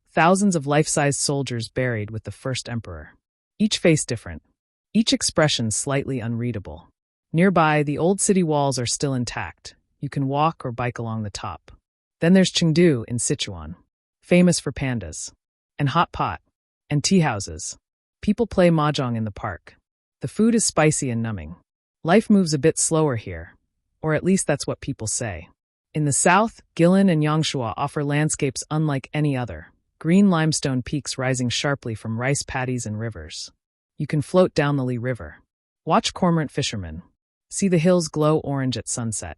thousands of life-sized soldiers buried with the first emperor. Each face different, each expression slightly unreadable. Nearby, the old city walls are still intact. You can walk or bike along the top. Then there's Chengdu in Sichuan, famous for pandas, and hot pot, and tea houses. People play mahjong in the park. The food is spicy and numbing. Life moves a bit slower here, or at least that's what people say. In the south, Guilin and Yangshuo offer landscapes unlike any other, green limestone peaks rising sharply from rice paddies and rivers. You can float down the Li River. Watch cormorant fishermen. See the hills glow orange at sunset.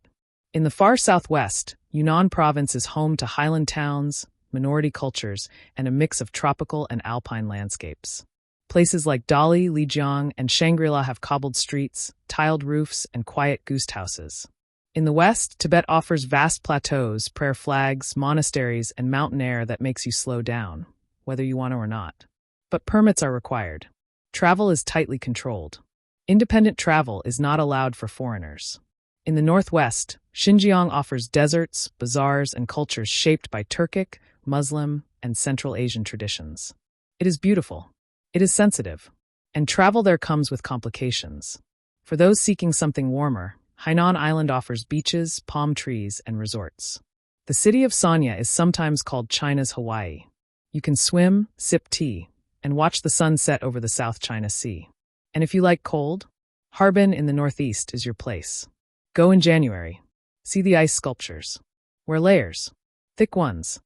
In the far southwest, Yunnan province is home to highland towns, minority cultures, and a mix of tropical and alpine landscapes. Places like Dali, Lijiang, and Shangri-La have cobbled streets, tiled roofs, and quiet goose houses. In the west, Tibet offers vast plateaus, prayer flags, monasteries, and mountain air that makes you slow down, whether you want to or not. But permits are required. Travel is tightly controlled. Independent travel is not allowed for foreigners. In the northwest, Xinjiang offers deserts, bazaars, and cultures shaped by Turkic, Muslim, and Central Asian traditions. It is beautiful. It is sensitive. And travel there comes with complications. For those seeking something warmer, Hainan Island offers beaches, palm trees, and resorts. The city of Sanya is sometimes called China's Hawaii. You can swim, sip tea, and watch the sun set over the South China Sea. And if you like cold, Harbin in the northeast is your place. Go in January. See the ice sculptures. Wear layers. Thick ones.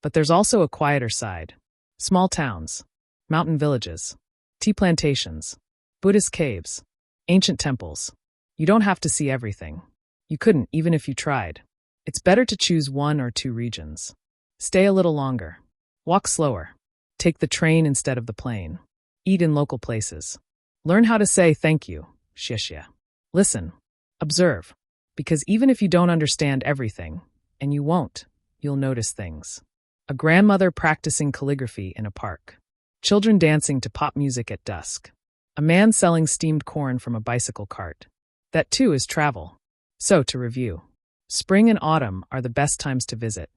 But there's also a quieter side. Small towns. Mountain villages. Tea plantations. Buddhist caves. Ancient temples. You don't have to see everything. You couldn't, even if you tried. It's better to choose 1 or 2 regions. Stay a little longer. Walk slower. Take the train instead of the plane. Eat in local places. Learn how to say thank you, xie. Listen. Observe. Because even if you don't understand everything, and you won't, you'll notice things. A grandmother practicing calligraphy in a park. Children dancing to pop music at dusk. A man selling steamed corn from a bicycle cart. That too is travel. So, to review. Spring and autumn are the best times to visit.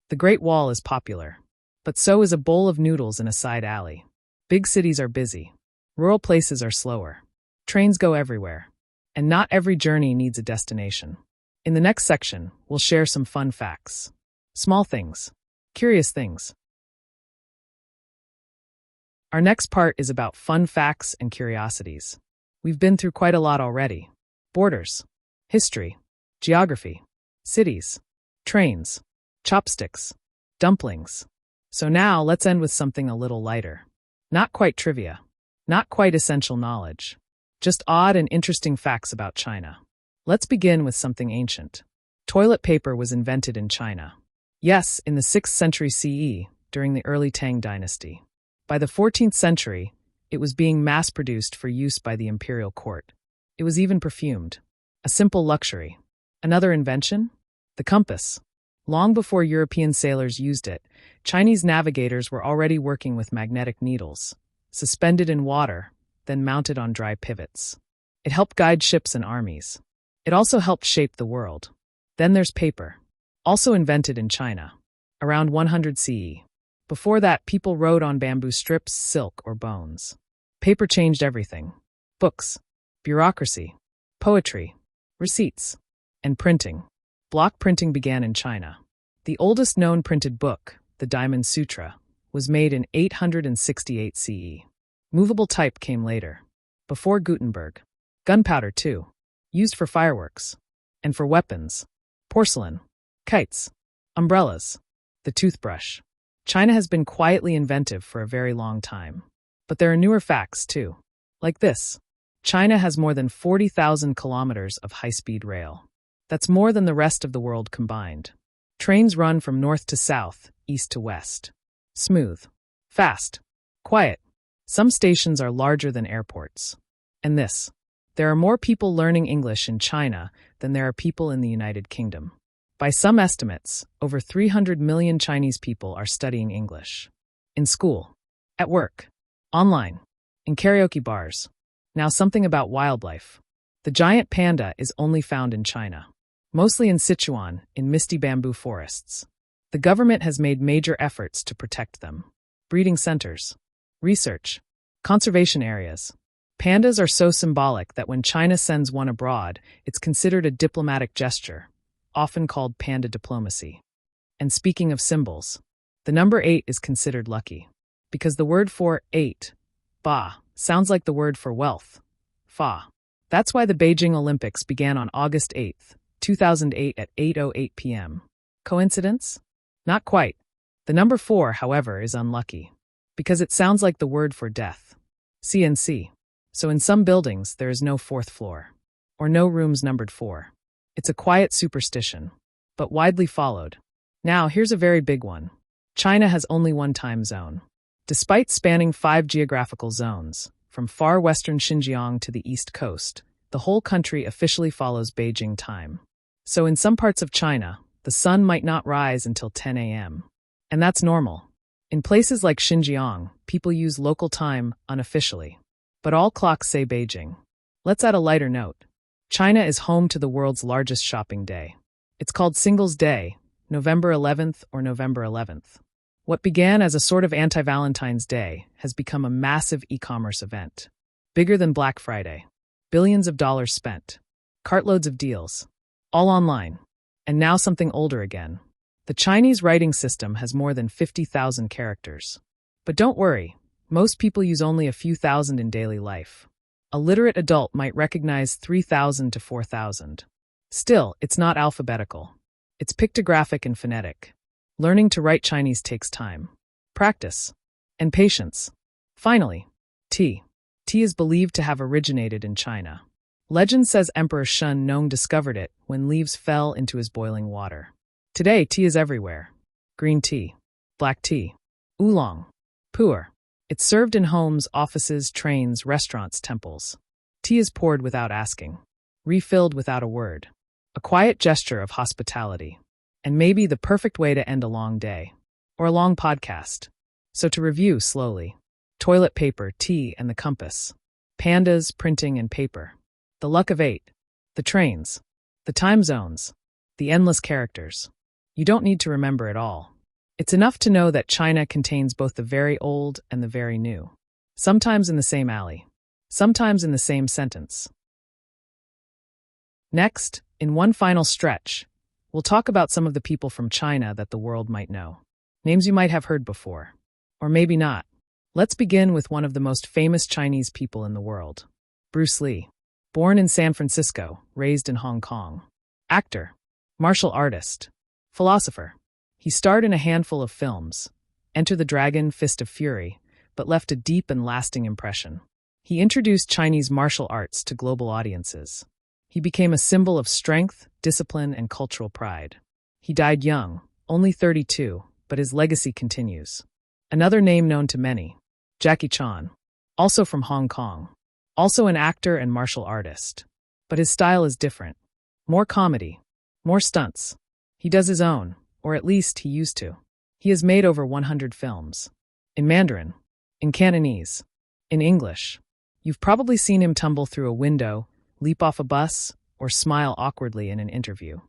The Great Wall is popular. But so is a bowl of noodles in a side alley. Big cities are busy. Rural places are slower. Trains go everywhere. And not every journey needs a destination. In the next section, we'll share some fun facts. Small things. Curious things. Our next part is about fun facts and curiosities. We've been through quite a lot already. Borders, history, geography, cities, trains, chopsticks, dumplings. So now let's end with something a little lighter. Not quite trivia. Not quite essential knowledge. Just odd and interesting facts about China. Let's begin with something ancient. Toilet paper was invented in China. Yes, in the 6th century CE, during the early Tang dynasty. By the 14th century, it was being mass-produced for use by the imperial court. It was even perfumed. A simple luxury. Another invention? The compass. Long before European sailors used it, Chinese navigators were already working with magnetic needles, suspended in water, then mounted on dry pivots. It helped guide ships and armies. It also helped shape the world. Then there's paper. Also invented in China. Around 100 CE. Before that, people wrote on bamboo strips, silk, or bones. Paper changed everything. Books. Bureaucracy, poetry, receipts, and printing. Block printing began in China. The oldest known printed book, the Diamond Sutra, was made in 868 CE. Movable type came later. Before Gutenberg. Gunpowder, too. Used for fireworks. And for weapons. Porcelain. Kites. Umbrellas. The toothbrush. China has been quietly inventive for a very long time. But there are newer facts, too. Like this. China has more than 40,000 kilometers of high-speed rail. That's more than the rest of the world combined. Trains run from north to south, east to west. Smooth. Fast. Quiet. Some stations are larger than airports. And this. There are more people learning English in China than there are people in the United Kingdom. By some estimates, over 300 million Chinese people are studying English. In school. At work. Online. In karaoke bars. Now something about wildlife. The giant panda is only found in China. Mostly in Sichuan, in misty bamboo forests. The government has made major efforts to protect them. Breeding centers. Research. Conservation areas. Pandas are so symbolic that when China sends one abroad, it's considered a diplomatic gesture, often called panda diplomacy. And speaking of symbols, the number 8 is considered lucky. Because the word for 8, ba, sounds like the word for wealth, fa. That's why the Beijing Olympics began on August 8, 2008 at 8:08 p.m. Coincidence? Not quite. The number 4, however, is unlucky. Because it sounds like the word for death. CNC. So in some buildings, there is no 4th floor. Or no rooms numbered 4. It's a quiet superstition, but widely followed. Now, here's a very big one. China has only one time zone. Despite spanning 5 geographical zones, from far western Xinjiang to the east coast, the whole country officially follows Beijing time. So in some parts of China, the sun might not rise until 10 a.m. And that's normal. In places like Xinjiang, people use local time unofficially. But all clocks say Beijing. Let's add a lighter note. China is home to the world's largest shopping day. It's called Singles' Day, November 11th or November 11th. What began as a sort of anti-Valentine's Day has become a massive e-commerce event. Bigger than Black Friday. Billions of dollars spent. Cartloads of deals. All online. And now something older again. The Chinese writing system has more than 50,000 characters. But don't worry, most people use only a few thousand in daily life. A literate adult might recognize 3,000 to 4,000. Still, it's not alphabetical. It's pictographic and phonetic. Learning to write Chinese takes time, practice, and patience. Finally, tea. Tea is believed to have originated in China. Legend says Emperor Shun Nong discovered it when leaves fell into his boiling water. Today, tea is everywhere. Green tea, black tea, oolong, pu'er. It's served in homes, offices, trains, restaurants, temples. Tea is poured without asking, refilled without a word. A quiet gesture of hospitality. And maybe the perfect way to end a long day. Or a long podcast. So to review slowly. Toilet paper, tea, and the compass. Pandas, printing, and paper. The luck of 8. The trains. The time zones. The endless characters. You don't need to remember it all. It's enough to know that China contains both the very old and the very new. Sometimes in the same alley. Sometimes in the same sentence. Next, in one final stretch, we'll talk about some of the people from China that the world might know. Names you might have heard before. Or maybe not. Let's begin with one of the most famous Chinese people in the world. Bruce Lee. Born in San Francisco, raised in Hong Kong. Actor. Martial artist. Philosopher. He starred in a handful of films. Enter the Dragon, Fist of Fury, but left a deep and lasting impression. He introduced Chinese martial arts to global audiences. He became a symbol of strength, discipline, and cultural pride. He died young, only 32, but his legacy continues. Another name known to many, Jackie Chan, also from Hong Kong, also an actor and martial artist. But his style is different. More comedy, more stunts. He does his own, or at least he used to. He has made over 100 films. In Mandarin, in Cantonese, in English. You've probably seen him tumble through a window, leap off a bus, or smile awkwardly in an interview.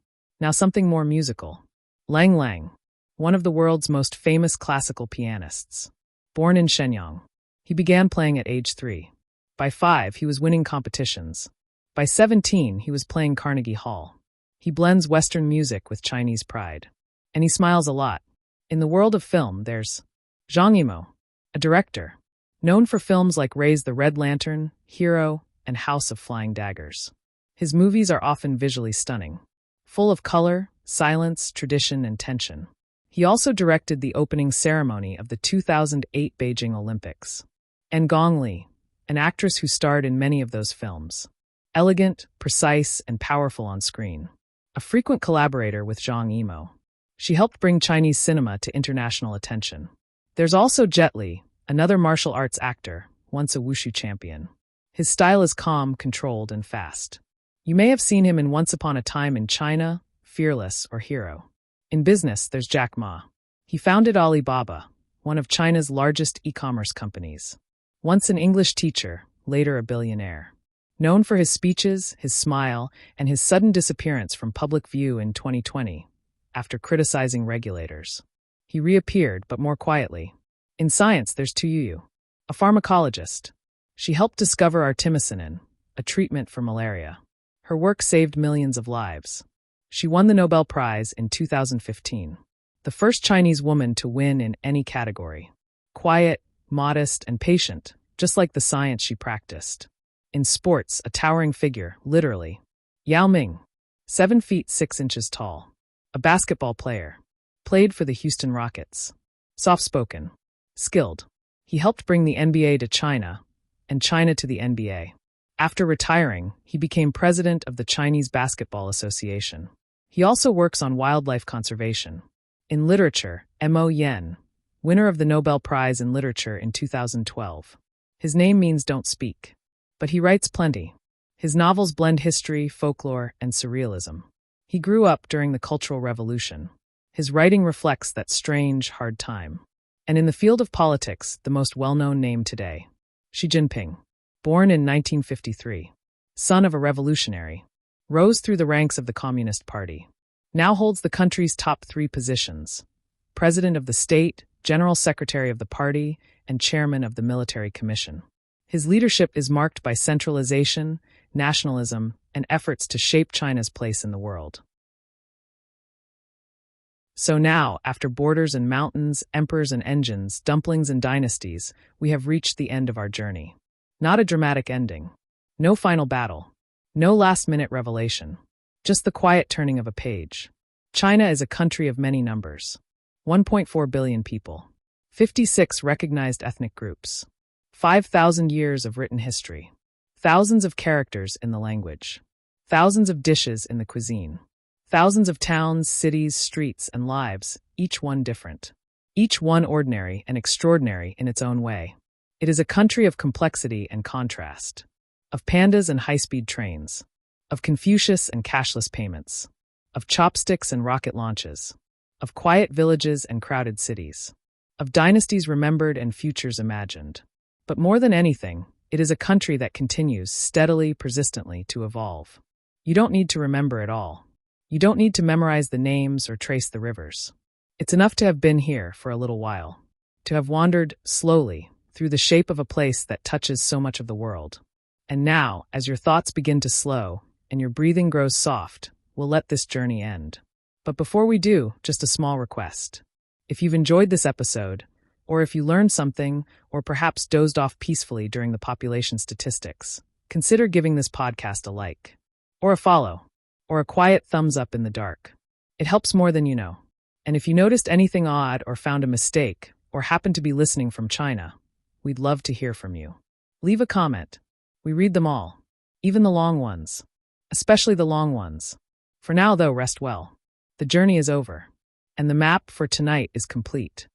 Now something more musical. Lang Lang, one of the world's most famous classical pianists. Born in Shenyang, he began playing at age 3. By 5, he was winning competitions. By 17, he was playing Carnegie Hall. He blends Western music with Chinese pride. And he smiles a lot. In the world of film, there's Zhang Yimou, a director, known for films like Raise the Red Lantern, Hero, and House of Flying Daggers. His movies are often visually stunning, full of color, silence, tradition, and tension. He also directed the opening ceremony of the 2008 Beijing Olympics. And Gong Li, an actress who starred in many of those films. Elegant, precise, and powerful on screen. A frequent collaborator with Zhang Yimou. She helped bring Chinese cinema to international attention. There's also Jet Li, another martial arts actor, once a wushu champion. His style is calm, controlled, and fast. You may have seen him in Once Upon a Time in China, Fearless, or Hero. In business, there's Jack Ma. He founded Alibaba, one of China's largest e-commerce companies. Once an English teacher, later a billionaire. Known for his speeches, his smile, and his sudden disappearance from public view in 2020, after criticizing regulators. He reappeared, but more quietly. In science, there's Tu Youyou, a pharmacologist. She helped discover artemisinin, a treatment for malaria. Her work saved millions of lives. She won the Nobel Prize in 2015, the first Chinese woman to win in any category. Quiet, modest, and patient, just like the science she practiced. In sports, a towering figure, literally. Yao Ming, 7 feet 6 inches tall. A basketball player. Played for the Houston Rockets. Soft-spoken. Skilled. He helped bring the NBA to China, and China to the NBA. After retiring, he became president of the Chinese Basketball Association. He also works on wildlife conservation. In literature, Mo Yen, winner of the Nobel Prize in Literature in 2012. His name means don't speak. But he writes plenty. His novels blend history, folklore, and surrealism. He grew up during the Cultural Revolution. His writing reflects that strange, hard time. And in the field of politics, the most well-known name today, Xi Jinping. Born in 1953, son of a revolutionary, rose through the ranks of the Communist Party. Now holds the country's top 3 positions: President of the State, General Secretary of the Party, and Chairman of the Military Commission. His leadership is marked by centralization, nationalism, and efforts to shape China's place in the world. So now, after borders and mountains, emperors and engines, dumplings and dynasties, we have reached the end of our journey. Not a dramatic ending. No final battle. No last-minute revelation. Just the quiet turning of a page. China is a country of many numbers. 1.4 billion people. 56 recognized ethnic groups. 5,000 years of written history. Thousands of characters in the language. Thousands of dishes in the cuisine. Thousands of towns, cities, streets, and lives, each one different. Each one ordinary and extraordinary in its own way. It is a country of complexity and contrast. Of pandas and high-speed trains. Of Confucius and cashless payments. Of chopsticks and rocket launches. Of quiet villages and crowded cities. Of dynasties remembered and futures imagined. But more than anything, it is a country that continues steadily, persistently to evolve. You don't need to remember it all. You don't need to memorize the names or trace the rivers. It's enough to have been here for a little while. To have wandered slowly through the shape of a place that touches so much of the world. And now, as your thoughts begin to slow and your breathing grows soft, we'll let this journey end. But before we do, just a small request. If you've enjoyed this episode, or if you learned something, or perhaps dozed off peacefully during the population statistics, consider giving this podcast a like, or a follow, or a quiet thumbs up in the dark. It helps more than you know. And if you noticed anything odd or found a mistake, or happened to be listening from China, we'd love to hear from you. Leave a comment. We read them all, even the long ones, especially the long ones. For now, though, rest well. The journey is over, and the map for tonight is complete.